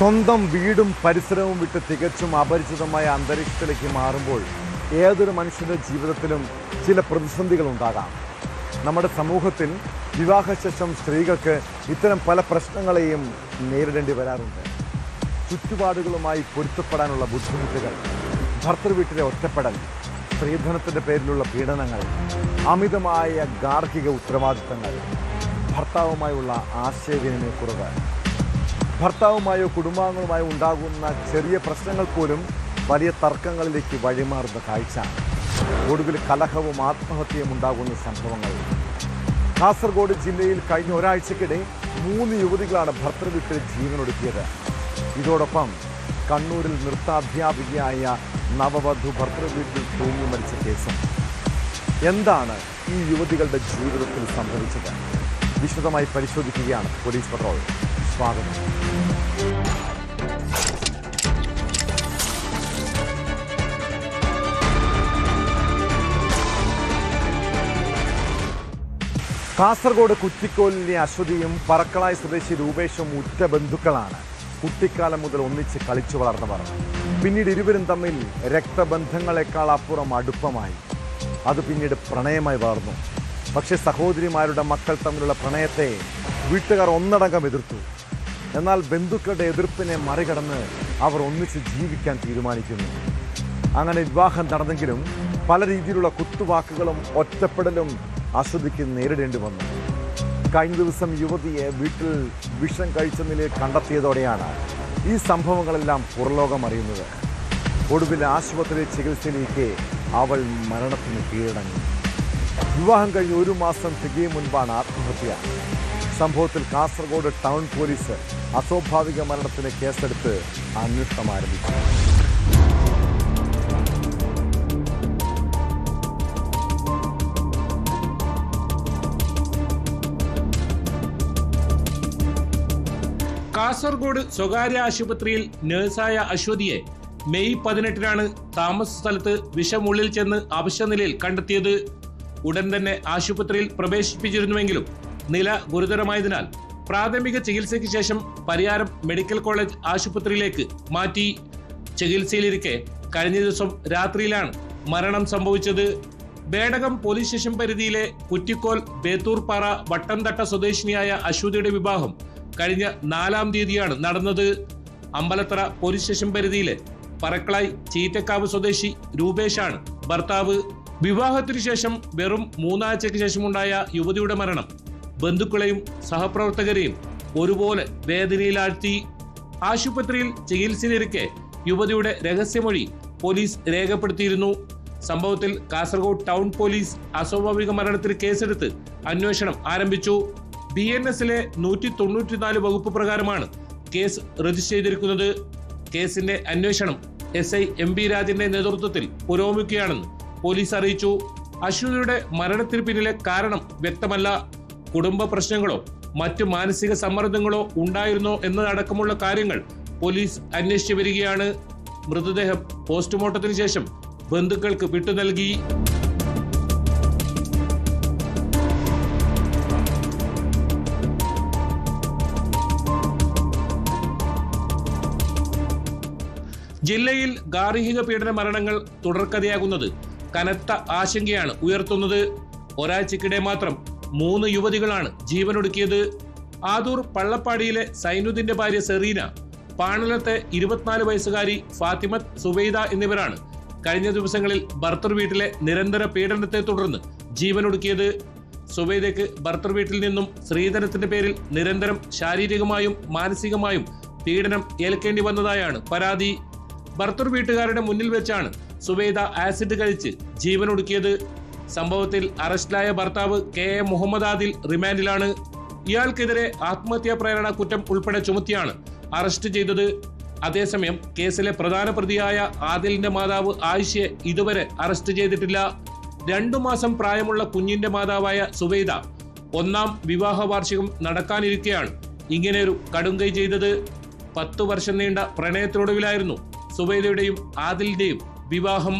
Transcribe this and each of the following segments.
സ്വന്തം വീടും പരിസരവും വിട്ട് തികച്ചും അപരിചിതമായ അന്തരീക്ഷത്തിലേക്ക് മാറുമ്പോൾ ഏതൊരു മനുഷ്യൻ്റെ ജീവിതത്തിലും ചില പ്രതിസന്ധികൾ ഉണ്ടാകാം. നമ്മുടെ സമൂഹത്തിൽ വിവാഹശേഷം സ്ത്രീകൾക്ക് ഇത്തരം പല പ്രശ്നങ്ങളെയും നേരിടേണ്ടി വരാറുണ്ട്. ചുറ്റുപാടുകളുമായി പൊരുത്തപ്പെടാനുള്ള ബുദ്ധിമുട്ടുകൾ, ഭർത്തൃവീട്ടിലെ ഒറ്റപ്പെടൽ, സ്ത്രീധനത്തിൻ്റെ പേരിലുള്ള പീഡനങ്ങൾ, അമിതമായ ഗാർഹിക ഉത്തരവാദിത്തങ്ങൾ, ഭർത്താവുമായുള്ള ആശയവിനിമയക്കുറവ്, ഭർത്താവുമായോ കുടുംബാംഗങ്ങളുമായോ ഉണ്ടാകുന്ന ചെറിയ പ്രശ്നങ്ങൾ പോലും വലിയ തർക്കങ്ങളിലേക്ക് വഴിമാറുന്ന കാഴ്ച, ഒടുവിൽ കലഹവും ആത്മഹത്യയും ഉണ്ടാകുന്ന സംഭവങ്ങൾ. കാസർഗോഡ് ജില്ലയിൽ കഴിഞ്ഞ ഒരാഴ്ചക്കിടെ 3 യുവതികളാണ് ഭർത്തൃവീട്ടിൽ ജീവനൊടുക്കിയത്. ഇതോടൊപ്പം കണ്ണൂരിൽ നൃത്താധ്യാപികയായ നവവധു ഭർത്തൃവീട്ടിൽ തൂങ്ങി മരിച്ച കേസും. എന്താണ് ഈ യുവതികളുടെ ജീവിതത്തിൽ സംഭവിച്ചത്? വിശദമായി പരിശോധിക്കുകയാണ് പോലീസ് പട്രോൾ. സ്വാഗതം. കാസർഗോഡ് കുറ്റിക്കോലിലെ അശ്വതിയും പറക്കളായി സ്വദേശി രൂപേഷും ഉറ്റ ബന്ധുക്കളാണ്. കുട്ടിക്കാലം മുതൽ ഒന്നിച്ച് കളിച്ചു വളർന്നവർ. പിന്നീട് ഇരുവരും തമ്മിൽ രക്തബന്ധങ്ങളെക്കാൾ അപ്പുറം അടുപ്പമായി. അത് പിന്നീട് പ്രണയമായി വളർന്നു. പക്ഷേ സഹോദരിമാരുടെ മക്കൾ തമ്മിലുള്ള പ്രണയത്തെ വീട്ടുകാർ ഒന്നടങ്കം എതിർത്തു. എന്നാൽ ബന്ധുക്കളുടെ എതിർപ്പിനെ മറികടന്ന് അവർ ഒന്നിച്ച് ജീവിക്കാൻ തീരുമാനിക്കുന്നു. അങ്ങനെ വിവാഹം നടന്നെങ്കിലും പല രീതിയിലുള്ള കുത്തുവാക്കുകളും ഒറ്റപ്പെടലും അശ്വതിക്ക് നേരിടേണ്ടി വന്നു. കഴിഞ്ഞ ദിവസം യുവതിയെ വീട്ടിൽ വിഷം കഴിച്ച നിലയിൽ കണ്ടെത്തിയതോടെയാണ് ഈ സംഭവങ്ങളെല്ലാം പുറലോകം അറിയുന്നത്. ഒടുവിൽ ആശുപത്രി ചികിത്സയിലേക്ക് അവൾ മരണത്തിന് കീഴടങ്ങി. വിവാഹം കഴിഞ്ഞ് 1 മാസം തികയും മുൻപാണ് ആത്മഹത്യ. സംഭവത്തിൽ കാസർഗോഡ് ടൗൺ പോലീസ് അസ്വാഭാവിക മരണത്തിന് കേസെടുത്ത് അന്വേഷണം ആരംഭിച്ചു. കാസർഗോഡ് സ്വകാര്യ ആശുപത്രിയിൽ നഴ്സായ അശ്വതിയെ മെയ് 18-നാണ് താമസ സ്ഥലത്ത് വിഷമുള്ളിൽ ചെന്ന് അവശനിലയിൽ കണ്ടെത്തിയത്. ഉടൻ തന്നെ ആശുപത്രിയിൽ പ്രവേശിപ്പിച്ചിരുന്നുവെങ്കിലും നില ഗുരുതരമായതിനാൽ പ്രാഥമിക ചികിത്സയ്ക്ക് ശേഷം പരിയാരം മെഡിക്കൽ കോളേജ് ആശുപത്രിയിലേക്ക് മാറ്റി. ചികിത്സയിലിരിക്കെ കഴിഞ്ഞ ദിവസം രാത്രിയിലാണ് മരണം സംഭവിച്ചത്. ബേഡകം പോലീസ് സ്റ്റേഷൻ പരിധിയിലെ കുറ്റിക്കോൽ ബേത്തൂർപ്പാറ വട്ടംതട്ട സ്വദേശിനിയായ അശ്വതിയുടെ വിവാഹം കഴിഞ്ഞ 4-ാം തീയതിയാണ് നടന്നത്. അമ്പലത്തറ പോലീസ് സ്റ്റേഷൻ പരിധിയിലെ പറക്കളായി ചീറ്റക്കാവ് സ്വദേശി രൂപേഷാണ് ഭർത്താവ്. വിവാഹത്തിനു ശേഷം വെറും 3 ആഴ്ചയ്ക്ക് ശേഷമുണ്ടായ യുവതിയുടെ മരണം ബന്ധുക്കളെയും സഹപ്രവർത്തകരെയും ഒരുപോലെ വേദനയിലാഴ്ത്തി. ആശുപത്രിയിൽ ചികിത്സയിലിരിക്കെ യുവതിയുടെ രഹസ്യമൊഴി പോലീസ് രേഖപ്പെടുത്തിയിരുന്നു. സംഭവത്തിൽ കാസർഗോഡ് ടൗൺ പോലീസ് അസ്വാഭാവിക മരണത്തിന് കേസെടുത്ത് അന്വേഷണം ആരംഭിച്ചു. BNS-ലെ 194 വകുപ്പ് പ്രകാരമാണ് കേസ് രജിസ്റ്റർ ചെയ്തിരിക്കുന്നത്. കേസിന്റെ അന്വേഷണം SI MB രാജന്റെ നേതൃത്വത്തിൽ പുരോഗമിക്കുകയാണെന്ന് പോലീസ് അറിയിച്ചു. അശ്വതിയുടെ മരണത്തിന് പിന്നിലെ കാരണം വ്യക്തമല്ല. കുടുംബ പ്രശ്നങ്ങളോ മറ്റു മാനസിക സമ്മർദ്ദങ്ങളോ ഉണ്ടായിരുന്നോ എന്നതടക്കമുള്ള കാര്യങ്ങൾ പോലീസ് അന്വേഷിച്ചു വരികയാണ്. മൃതദേഹം പോസ്റ്റ്മോർട്ടത്തിന് ശേഷം ബന്ധുക്കൾക്ക് വിട്ടു നൽകി. ജില്ലയിൽ ഗാർഹിക പീഡന മരണങ്ങൾ തുടർക്കഥയാകുന്നത് കനത്ത ആശങ്കയാണ് ഉയർത്തുന്നത്. ഒരാഴ്ചക്കിടെ മാത്രം 3 യുവതികളാണ് ജീവനൊടുക്കിയത്. ആദൂർ പള്ളപ്പാടിയിലെ സൈനുദ്ദീന്റെ ഭാര്യ സെറീന, പാണലത്തെ 24 വയസ്സുകാരി ഫാത്തിമത്ത് സുബൈദ എന്നിവരാണ് കഴിഞ്ഞ ദിവസങ്ങളിൽ ഭർത്തൃവീട്ടിലെ നിരന്തര പീഡനത്തെ തുടർന്ന് ജീവനൊടുക്കിയത്. സുബൈദയ്ക്ക് ഭർത്തൃവീട്ടിൽ നിന്നും സ്ത്രീധനത്തിന്റെ പേരിൽ നിരന്തരം ശാരീരികമായും മാനസികമായും പീഡനം ഏൽക്കേണ്ടി വന്നതായാണ് പരാതി. ഭർത്തൃവീട്ടുകാരുടെ മുന്നിൽ വെച്ചാണ് സുബൈദ ആസിഡ് കഴിച്ച് ജീവനൊടുക്കിയത്. സംഭവത്തിൽ അറസ്റ്റിലായ ഭർത്താവ് KA മുഹമ്മദ് ആദിൽ റിമാൻഡിലാണ്. ഇയാൾക്കെതിരെ ആത്മഹത്യാ പ്രേരണ കുറ്റം ഉൾപ്പെടെ ചുമത്തിയാണ് അറസ്റ്റ് ചെയ്തത്. അതേസമയം കേസിലെ പ്രധാന പ്രതിയായ ആദിലിന്റെ മാതാവ് ആയിഷയെ ഇതുവരെ അറസ്റ്റ് ചെയ്തിട്ടില്ല. 2 മാസം പ്രായമുള്ള കുഞ്ഞിന്റെ മാതാവായ സുബൈദ 1-ാം വിവാഹ വാർഷികം നടക്കാനിരിക്കെയാണ് ഇങ്ങനെയൊരു കടുംകൈ ചെയ്തത്. 10 വർഷം നീണ്ട പ്രണയത്തിനൊടുവിലായിരുന്നു സുബൈദയുടെയും ആദിലിന്റെയും വിവാഹം.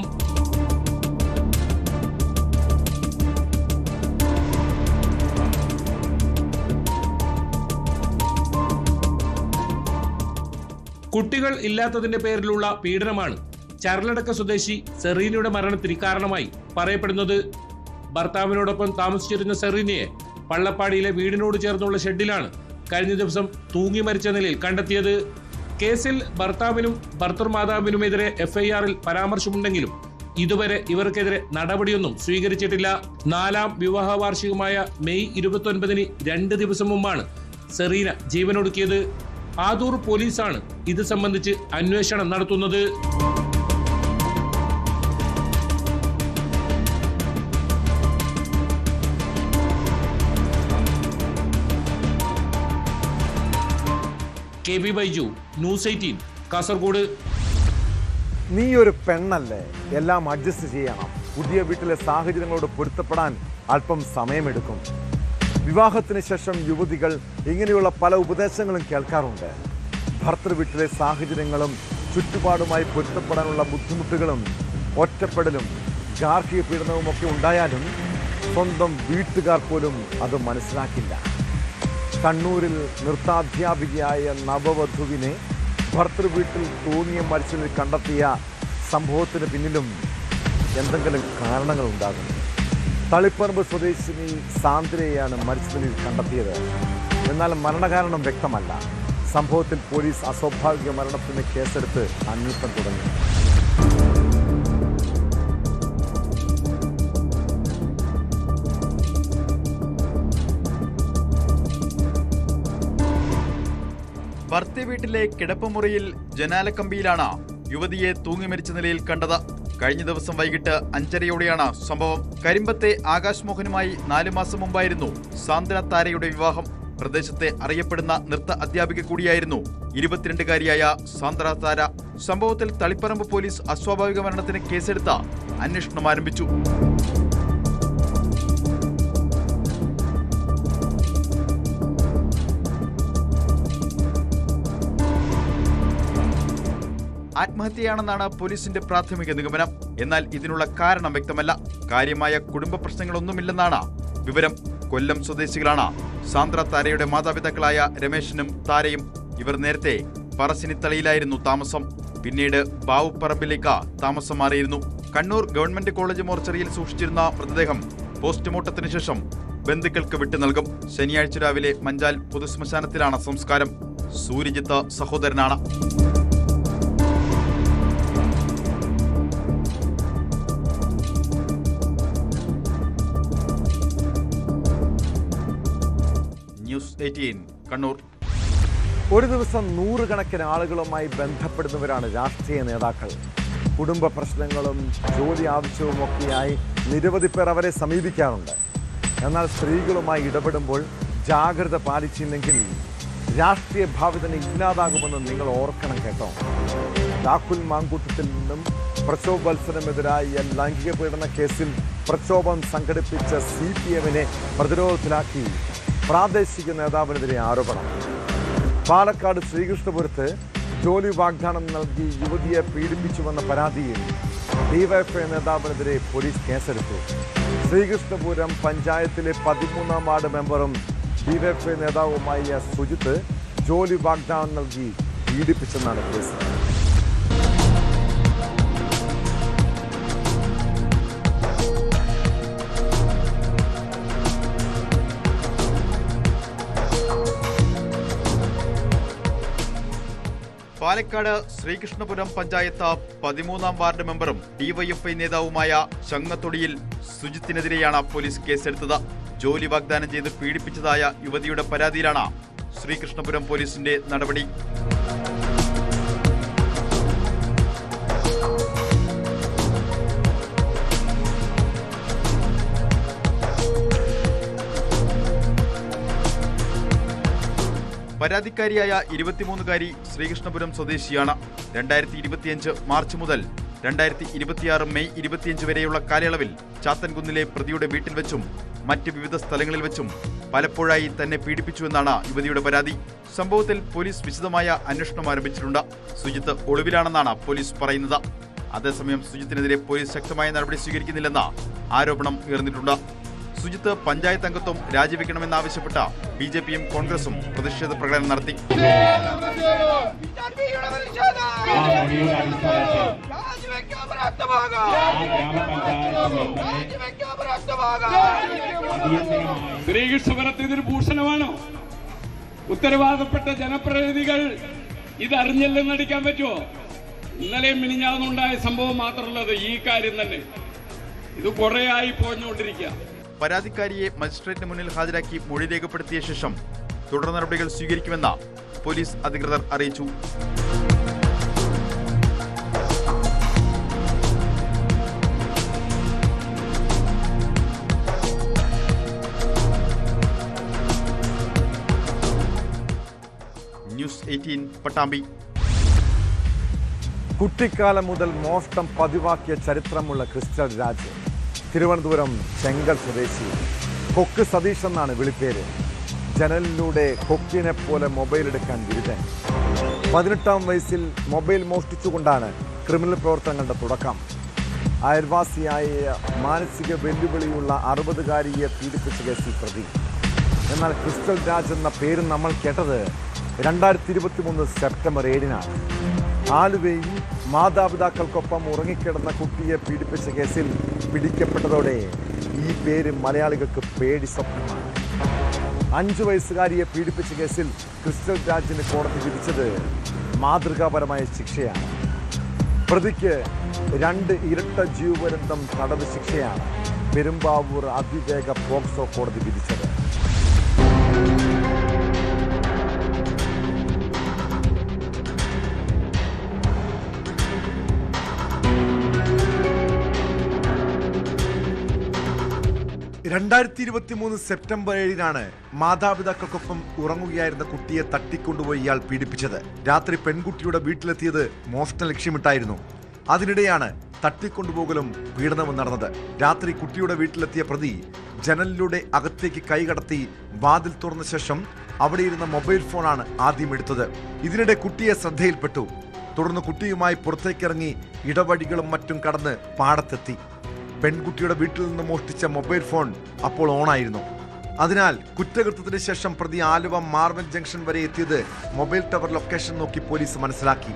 കുട്ടികൾ ഇല്ലാത്തതിന്റെ പേരിലുള്ള പീഡനമാണ് ചരലടക്ക സ്വദേശി സെറീനയുടെ മരണത്തിന് കാരണമായി പറയപ്പെടുന്നത്. ഭർത്താവിനോടൊപ്പം താമസിച്ചിരുന്ന സെറീനയെ പള്ളപ്പാടിയിലെ വീടിനോട് ചേർന്നുള്ള ഷെഡിലാണ് കഴിഞ്ഞ ദിവസം തൂങ്ങി മരിച്ച നിലയിൽ കണ്ടെത്തിയത്. കേസിൽ ഭർത്താവിനും ഭർത്തൃമാതാവിനുമെതിരെ എഫ്ഐആറിൽ പരാമർശമുണ്ടെങ്കിലും ഇതുവരെ ഇവർക്കെതിരെ നടപടിയൊന്നും സ്വീകരിച്ചിട്ടില്ല. 4ാം വിവാഹ വാർഷികമായ മെയ് 29-ന് 2 ദിവസം മുമ്പാണ് സെറീന ജീവനൊടുക്കിയത്. ആദൂർ പോലീസാണ് ഇത് സംബന്ധിച്ച് അന്വേഷണം നടത്തുന്നത്. KB Baiju, news 18, Kasaragod. നീ ഒരു പെണ്ണല്ലേ, എല്ലാം അഡ്ജസ്റ്റ് ചെയ്യണം. പുതിയ വീട്ടിലെ സാഹചര്യങ്ങളോട് പൊരുത്തപ്പെടാൻ അല്പം സമയമെടുക്കും. വിവാഹത്തിന് ശേഷം യുവതികൾ ഇങ്ങനെയുള്ള പല ഉപദേശങ്ങളും കേൾക്കാറുണ്ട്. ഭർത്തൃ വീട്ടിലെ സാഹചര്യങ്ങളും ചുറ്റുപാടുമായി പൊരുത്തപ്പെടാനുള്ള ബുദ്ധിമുട്ടുകളും ഒറ്റപ്പെടലും ഗാർഹിക പീഡനവും ഒക്കെ ഉണ്ടായാലും സ്വന്തം വീട്ടുകാർ പോലും അത് മനസ്സിലാക്കില്ല. കണ്ണൂരിൽ നൃത്താധ്യാപികയായ നവവധുവിനെ ഭർത്തൃ വീട്ടിൽ തൂങ്ങിയ മരിച്ചതിൽ കണ്ടെത്തിയ സംഭവത്തിന് പിന്നിലും എന്തെങ്കിലും കാരണങ്ങൾ ഉണ്ടാകും. തളിപ്പറമ്പ് സ്വദേശിനി സാന്ദ്രയെയാണ് മരിച്ചതിൽ കണ്ടെത്തിയത്. എന്നാൽ മരണകാരണം വ്യക്തമല്ല. സംഭവത്തിൽ പോലീസ് അസ്വാഭാവിക മരണത്തിന് കേസെടുത്ത് അന്വേഷണം തുടങ്ങി. ഭർത്തൃ വീട്ടിലെ കിടപ്പുമുറിയിൽ ജനാലക്കമ്പിയിലാണ് യുവതിയെ തൂങ്ങി മരിച്ച നിലയിൽ കണ്ടത്. കഴിഞ്ഞ ദിവസം വൈകിട്ട് 5:30-യോടെയാണ് സംഭവം. കരിമ്പത്തെ ആകാശ് മോഹനുമായി 4 മാസം മുമ്പായിരുന്നു സാന്ദ്ര താരയുടെ വിവാഹം. പ്രദേശത്തെ അറിയപ്പെടുന്ന നൃത്ത അധ്യാപിക കൂടിയായിരുന്നു 22-കാരിയായ സാന്ദ്ര താര. സംഭവത്തിൽ തളിപ്പറമ്പ് പോലീസ് അസ്വാഭാവിക മരണത്തിന് കേസെടുത്ത് അന്വേഷണം ആരംഭിച്ചു. ആത്മഹത്യയാണെന്നാണ് പോലീസിന്റെ പ്രാഥമിക നിഗമനം. എന്നാൽ ഇതിനുള്ള കാരണം വ്യക്തമല്ല. കാര്യമായ കുടുംബ പ്രശ്നങ്ങളൊന്നുമില്ലെന്നാണ് വിവരം. കൊല്ലം സ്വദേശികളാണ് സാന്ദ്ര താരയുടെ മാതാപിതാക്കളായ രമേശനും താരയും. ഇവർ നേരത്തെ പറശ്ശിനിത്തലയിലായിരുന്നു താമസം. പിന്നീട് ബാവുപ്പറമ്പിലേക്ക് താമസം മാറിയിരുന്നു. കണ്ണൂർ ഗവൺമെന്റ് കോളേജ് മോർച്ചറിയിൽ സൂക്ഷിച്ചിരുന്ന മൃതദേഹം പോസ്റ്റ്മോർട്ടത്തിന് ശേഷം ബന്ധുക്കൾക്ക് വിട്ടു നൽകും. ശനിയാഴ്ച രാവിലെ മഞ്ചാൽ പൊതുശ്മശാനത്തിലാണ് സംസ്കാരം. സൂര്യജിത്ത് സഹോദരനാണ്. ന്യൂസ് 18 കണ്ണൂർ. ഒരു ദിവസം 100 കണക്കിന് ആളുകളുമായി ബന്ധപ്പെടുന്നവരാണ് രാഷ്ട്രീയ നേതാക്കൾ. കുടുംബ പ്രശ്നങ്ങളും ജോലി ആവശ്യവുമൊക്കെയായി നിരവധി പേർ അവരെ സമീപിക്കാറുണ്ട്. എന്നാൽ സ്ത്രീകളുമായി ഇടപെടുമ്പോൾ ജാഗ്രത പാലിച്ചില്ലെങ്കിൽ രാഷ്ട്രീയ ഭാവി തന്നെ ഇല്ലാതാകുമെന്ന് നിങ്ങൾ ഓർക്കണം കേട്ടോ. രാഹുൽ മാങ്കൂട്ടത്തിൽ നിന്നും പ്രക്ഷോഭ് വത്സരമെതിരായ ലൈംഗിക പീഡന കേസിൽ പ്രക്ഷോഭം സംഘടിപ്പിച്ച CPM-നെ പ്രതിരോധത്തിലാക്കി പ്രാദേശിക നേതാവിനെതിരെ ആരോപണം. പാലക്കാട് ശ്രീകൃഷ്ണപുരത്ത് ജോലി വാഗ്ദാനം നൽകി യുവതിയെ പീഡിപ്പിച്ചുവെന്ന പരാതിയിൽ ഡിവൈഎഫ്ഐ നേതാവിനെതിരെ പോലീസ് കേസെടുത്തു. ശ്രീകൃഷ്ണപുരം പഞ്ചായത്തിലെ 13ാം വാർഡ് മെമ്പറും ഡിവൈഎഫ്ഐ നേതാവുമായ സുജിത്ത് ജോലി വാഗ്ദാനം നൽകി പീഡിപ്പിച്ചെന്നാണ് കേസ്. പാലക്കാട് ശ്രീകൃഷ്ണപുരം പഞ്ചായത്ത് 13ാം വാർഡ് മെമ്പറും ഡിവൈഎഫ്ഐ നേതാവുമായ ചങ്ങത്തൊടിയിൽ സുജിത്തിനെതിരെയാണ് പോലീസ് കേസെടുത്തത്. ജോലി വാഗ്ദാനം ചെയ്ത് പീഡിപ്പിച്ചതായ യുവതിയുടെ പരാതിയിലാണ് ശ്രീകൃഷ്ണപുരം പോലീസിന്റെ നടപടി. പരാതിക്കാരിയായ 23-കാരി ശ്രീകൃഷ്ണപുരം സ്വദേശിയാണ്. 2025 മാർച്ച് മുതൽ 2026 മെയ് 25 വരെയുള്ള കാലയളവിൽ ചാത്തൻകുന്നിലെ പ്രതിയുടെ വീട്ടിൽ വെച്ചും മറ്റ് വിവിധ സ്ഥലങ്ങളിൽ വെച്ചും പലപ്പോഴായി തന്നെ പീഡിപ്പിച്ചുവെന്നാണ് യുവതിയുടെ പരാതി. സംഭവത്തിൽ പോലീസ് വിശദമായ അന്വേഷണം ആരംഭിച്ചിട്ടുണ്ട്. സുജിത്ത് ഒളിവിലാണെന്നാണ് പോലീസ് പറയുന്നത്. അതേസമയം സുജിത്തിനെതിരെ പോലീസ് ശക്തമായ നടപടി സ്വീകരിക്കുന്നില്ലെന്ന ആരോപണം ഉയർന്നിട്ടുണ്ട്. സുജിത്ത് പഞ്ചായത്ത് അംഗത്വം രാജിവെക്കണമെന്നാവശ്യപ്പെട്ട BJPയും കോൺഗ്രസും പ്രതിഷേധ പ്രകടനം നടത്തി. ശ്രീകൃഷ്ണപുരത്ത് ഇതൊരു ഭൂഷണമാണോ? ഉത്തരവാദപ്പെട്ട ജനപ്രതിനിധികൾ ഇതറിഞ്ഞില്ലെന്ന് നടിക്കാൻ പറ്റുമോ? ഇന്നലെയും മിനിഞ്ഞാന്നുണ്ടായ സംഭവം മാത്രമുള്ളത് ഈ കാര്യം തന്നെ. ഇത് കുറേയായി പോഞ്ഞുകൊണ്ടിരിക്കുക. പരാതിക്കാരിയെ മജിസ്ട്രേറ്റിന് മുന്നിൽ ഹാജരാക്കി മൊഴി രേഖപ്പെടുത്തിയ ശേഷം തുടർ നടപടികൾ സ്വീകരിക്കുമെന്ന് പോലീസ് അധികൃതർ അറിയിച്ചു. ന്യൂസ് 18 പട്ടാമ്പി. കുട്ടിക്കാലം മുതൽ മോഷണം പതിവാക്കിയ ചരിത്രമുള്ള ക്രിസ്റ്റൽ രാജ് തിരുവനന്തപുരം ചെങ്കൽ സ്വദേശി. കൊക്ക് സതീഷ് എന്നാണ് വിളിപ്പേര്. ജനലിലൂടെ കൊക്കിനെ പോലെ മൊബൈൽ എടുക്കാൻ ബിരുദൻ. 18-ാം വയസ്സിൽ മൊബൈൽ മോഷ്ടിച്ചുകൊണ്ടാണ് ക്രിമിനൽ പ്രവർത്തനങ്ങളുടെ തുടക്കം. അയൽവാസിയായ മാനസിക വെല്ലുവിളിയുള്ള 60-കാരിയെ പീഡിപ്പിച്ച കേസിൽ പ്രതി. എന്നാൽ ക്രിസ്റ്റൽ രാജ് എന്ന പേര് നമ്മൾ കേട്ടത് 2023 സെപ്റ്റംബർ 7-നാണ്. ആലുവയിൽ മാതാപിതാക്കൾക്കൊപ്പം ഉറങ്ങിക്കിടന്ന കുട്ടിയെ പീഡിപ്പിച്ച കേസിൽ പിടിക്കപ്പെട്ടതോടെ ഈ പേര് മലയാളികൾക്ക് പേടി സ്വപ്നമാണ്. 5 വയസ്സുകാരിയെ പീഡിപ്പിച്ച കേസിൽ ക്രിസ്റ്റൽ രാജിന് കോടതി വിധിച്ചത് മാതൃകാപരമായ ശിക്ഷയാണ്. പ്രതിക്ക് 2 ഇരട്ട ജീവപര്യന്തം തടവ് ശിക്ഷയാണ് പെരുമ്പാവൂർ അതിവേഗ പോക്സോ കോടതി വിധിച്ചത്. സെപ്റ്റംബർ 7-നാണ് മാതാപിതാക്കൾക്കൊപ്പം ഉറങ്ങുകയായിരുന്ന കുട്ടിയെ തട്ടിക്കൊണ്ടുപോയി ഇയാൾ പീഡിപ്പിച്ചത്. രാത്രി പെൺകുട്ടിയുടെ വീട്ടിലെത്തിയത് മോഷണ ലക്ഷ്യമിട്ടായിരുന്നു. അതിനിടെയാണ് തട്ടിക്കൊണ്ടുപോകലും പീഡനവും നടന്നത്. രാത്രി കുട്ടിയുടെ വീട്ടിലെത്തിയ പ്രതി ജനലിലൂടെ അകത്തേക്ക് കൈകടത്തി വാതിൽ തുറന്ന ശേഷം അവിടെ ഇരുന്ന മൊബൈൽ ഫോണാണ് ആദ്യം എടുത്തത്. ഇതിനിടെ കുട്ടിയെ ശ്രദ്ധയിൽപ്പെട്ടു. തുടർന്ന് കുട്ടിയുമായി പുറത്തേക്കിറങ്ങി ഇടവഴികളും മറ്റും കടന്ന് പാടത്തെത്തി. പെൺകുട്ടിയുടെ വീട്ടിൽ നിന്ന് മോഷ്ടിച്ച മൊബൈൽ ഫോൺ അപ്പോൾ ഓണായിരുന്നു. അതിനാൽ കുറ്റകൃത്യത്തിന് ശേഷം പ്രതി ആലുവ മാർവൽ ജംഗ്ഷൻ വരെ എത്തിയത് മൊബൈൽ ടവർ ലൊക്കേഷൻ നോക്കി പോലീസ് മനസ്സിലാക്കി.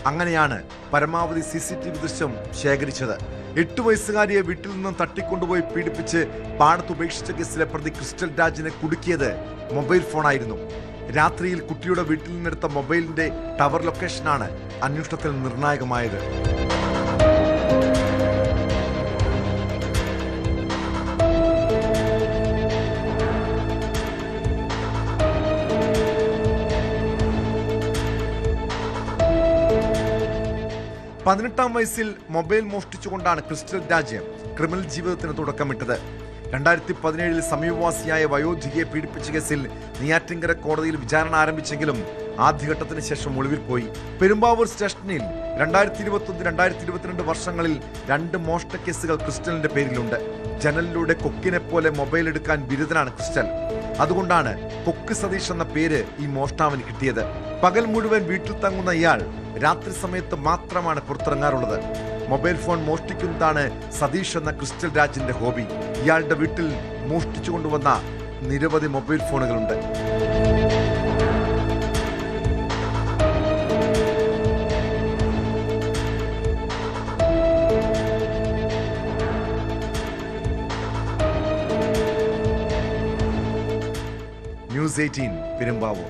അങ്ങനെയാണ് പരമാവധി CCTV ദൃശ്യം ശേഖരിച്ചത്. 8 വയസ്സുകാരിയെ വീട്ടിൽ നിന്നും തട്ടിക്കൊണ്ടുപോയി പീഡിപ്പിച്ച് പാടത്ത് ഉപേക്ഷിച്ച കേസിലെ പ്രതി ക്രിസ്റ്റൽ രാജിനെ കുടുക്കിയത് മൊബൈൽ ഫോണായിരുന്നു. രാത്രിയിൽ കുട്ടിയുടെ വീട്ടിൽ നിന്നെടുത്ത മൊബൈലിന്റെ ടവർ ലൊക്കേഷനാണ് അന്വേഷണത്തിൽ നിർണായകമായത്. പതിനെട്ടാം വയസ്സിൽ മൊബൈൽ മോഷ്ടിച്ചുകൊണ്ടാണ് ക്രിസ്റ്റൽ രാജ് ക്രിമിനൽ ജീവിതത്തിന് തുടക്കമിട്ടത്. 2017 സമീപവാസിയായ വയോധികയെ പീഡിപ്പിച്ച കേസിൽ നെയ്യാറ്റിൻകര കോടതിയിൽ വിചാരണ ആരംഭിച്ചെങ്കിലും ആദ്യഘട്ടത്തിന് ശേഷം ഒളിവിൽ പോയി. പെരുമ്പാവൂർ സ്റ്റേഷനിൽ 2021-2022 വർഷങ്ങളിൽ 2 മോഷണ കേസുകൾ ക്രിസ്റ്റലിന്റെ പേരിലുണ്ട്. ജനലിലൂടെ കൊക്കിനെ പോലെ മൊബൈൽ എടുക്കാൻ ബിരുദനാണ് ക്രിസ്റ്റൽ. അതുകൊണ്ടാണ് കൊക്ക് സതീഷ് എന്ന പേര് ഈ മോഷ്ടാവിന് കിട്ടിയത്. പകൽ മുഴുവൻ വീട്ടിൽ തങ്ങുന്ന ഇയാൾ രാത്രി സമയത്ത് മാത്രമാണ് പുറത്തിറങ്ങാറുള്ളത്. മൊബൈൽ ഫോൺ മോഷ്ടിക്കുന്നതാണ് സതീഷ് എന്ന ക്രിസ്റ്റൽ രാജിന്റെ ഹോബി. ഇയാളുടെ വീട്ടിൽ മോഷ്ടിച്ചു കൊണ്ടുവന്ന നിരവധി മൊബൈൽ ഫോണുകളുണ്ട്. ന്യൂസ് 18 പെരുമ്പാവൂർ.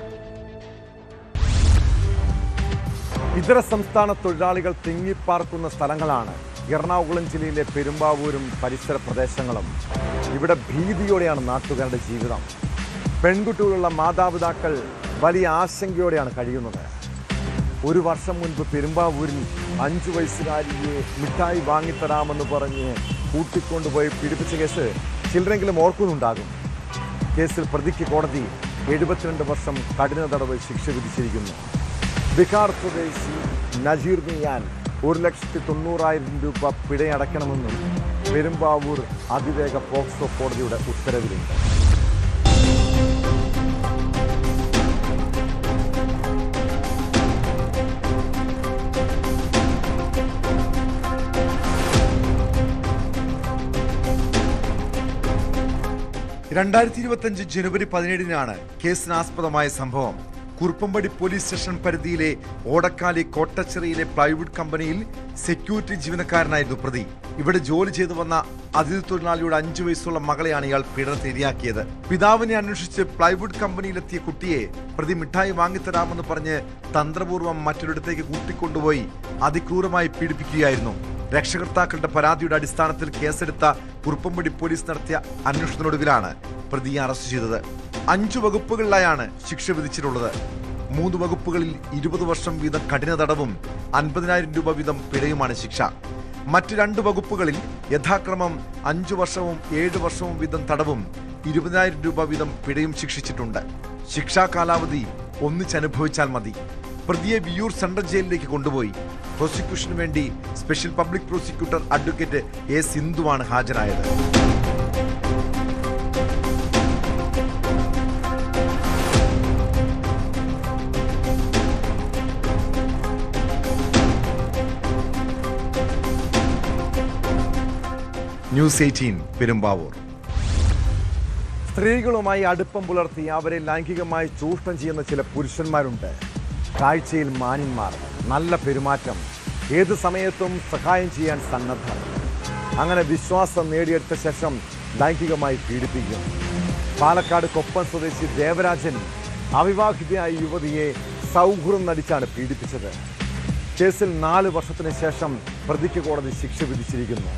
ഇതര സംസ്ഥാന തൊഴിലാളികൾ തിങ്ങിപ്പാർക്കുന്ന സ്ഥലങ്ങളാണ് എറണാകുളം ജില്ലയിലെ പെരുമ്പാവൂരും പരിസര പ്രദേശങ്ങളും. ഇവിടെ ഭീതിയോടെയാണ് നാട്ടുകാരുടെ ജീവിതം. പെൺകുട്ടികളുള്ള മാതാപിതാക്കൾ വലിയ ആശങ്കയോടെയാണ് കഴിയുന്നത്. 1 വർഷം മുൻപ് പെരുമ്പാവൂരിൽ 5 വയസ്സുകാരിയെ മിഠായി വാങ്ങിത്തരാമെന്ന് പറഞ്ഞ് കൂട്ടിക്കൊണ്ടുപോയി പീഡിപ്പിച്ച കേസ് ചിലരെങ്കിലും ഓർക്കുന്നുണ്ടാകും. കേസിൽ പ്രതിക്ക് കോടതി 72 വർഷം കഠിന തടവ് ശിക്ഷ വിധിച്ചിരിക്കുന്നു. ബിഹാർ സ്വദേശി നജീർ മിയാൻ 1,90,000 രൂപ പിഴയടയ്ക്കണമെന്നും പെരുമ്പാവൂർ അതിവേഗ പോക്സോ കോടതിയുടെ ഉത്തരവിലുണ്ട്. 2025 ജനുവരി 17-നാണ് കേസിനാസ്പദമായ സംഭവം. കുറുപ്പമ്പടി പോലീസ് സ്റ്റേഷൻ പരിധിയിലെ ഓടക്കാലി കോട്ടച്ചിറയിലെ പ്ലൈവുഡ് കമ്പനിയിൽ സെക്യൂരിറ്റി ജീവനക്കാരനായിരുന്നു പ്രതി. ഇവിടെ ജോലി ചെയ്തു വന്ന അതിഥി തൊഴിലാളിയുടെ 5 വയസ്സുള്ള മകളെയാണ് ഇയാൾ പീഡനത്തിനിരയാക്കിയത്. പിതാവിനെ അന്വേഷിച്ച് പ്ലൈവുഡ് കമ്പനിയിലെത്തിയ കുട്ടിയെ പ്രതി മിഠായി വാങ്ങിത്തരാമെന്ന് പറഞ്ഞ് തന്ത്രപൂർവ്വം മറ്റൊരിടത്തേക്ക് കൂട്ടിക്കൊണ്ടുപോയി അതിക്രൂരമായി പീഡിപ്പിക്കുകയായിരുന്നു. രക്ഷകർത്താക്കളുടെ പരാതിയുടെ അടിസ്ഥാനത്തിൽ കേസെടുത്ത കുറുപ്പമ്പടി പോലീസ് നടത്തിയ അന്വേഷണത്തിനൊടുവിലാണ് പ്രതിയെ അറസ്റ്റ് ചെയ്തത്. 5 വകുപ്പുകളിലായാണ് ശിക്ഷ വിധിച്ചിട്ടുള്ളത്. 3 വകുപ്പുകളിൽ 20 വർഷം വീതം കഠിന തടവും 50,000 രൂപ വീതം പിഴയുമാണ് ശിക്ഷ. മറ്റ് 2 വകുപ്പുകളിൽ യഥാക്രമം 5 വർഷവും 7 വർഷവും വീതം തടവും 20,000 രൂപ വീതം പിഴയും ശിക്ഷിച്ചിട്ടുണ്ട്. ശിക്ഷാ കാലാവധി ഒന്നിച്ചനുഭവിച്ചാൽ മതി. പ്രതിയെ വിയൂർ സെൻട്രൽ ജയിലിലേക്ക് കൊണ്ടുപോയി. പ്രോസിക്യൂഷന് വേണ്ടി special public prosecutor advocate A സിന്ധുവാണ് ഹാജരായത്. ന്യൂസ് 18 പെരുമ്പാവൂർ. സ്ത്രീകളുമായി അടുപ്പം പുലർത്തി അവരെ ലൈംഗികമായി ചൂഷണം ചെയ്യുന്ന ചില പുരുഷന്മാരുണ്ട്. കാഴ്ചയിൽ മാന്യന്മാർ, നല്ല പെരുമാറ്റം, ഏത് സമയത്തും സഹായം ചെയ്യാൻ സന്നദ്ധർ. അങ്ങനെ വിശ്വാസം നേടിയെടുത്ത ശേഷം ലൈംഗികമായി പീഡിപ്പിക്കും. പാലക്കാട് കൊപ്പം സ്വദേശി ദേവരാജൻ അവിവാഹിതയായ യുവതിയെ സൗഹൃദം നടിച്ചാണ് പീഡിപ്പിച്ചത്. കേസിൽ 4 വർഷത്തിന് ശേഷം പ്രതിക്ക് കോടതി ശിക്ഷ വിധിച്ചിരിക്കുന്നു.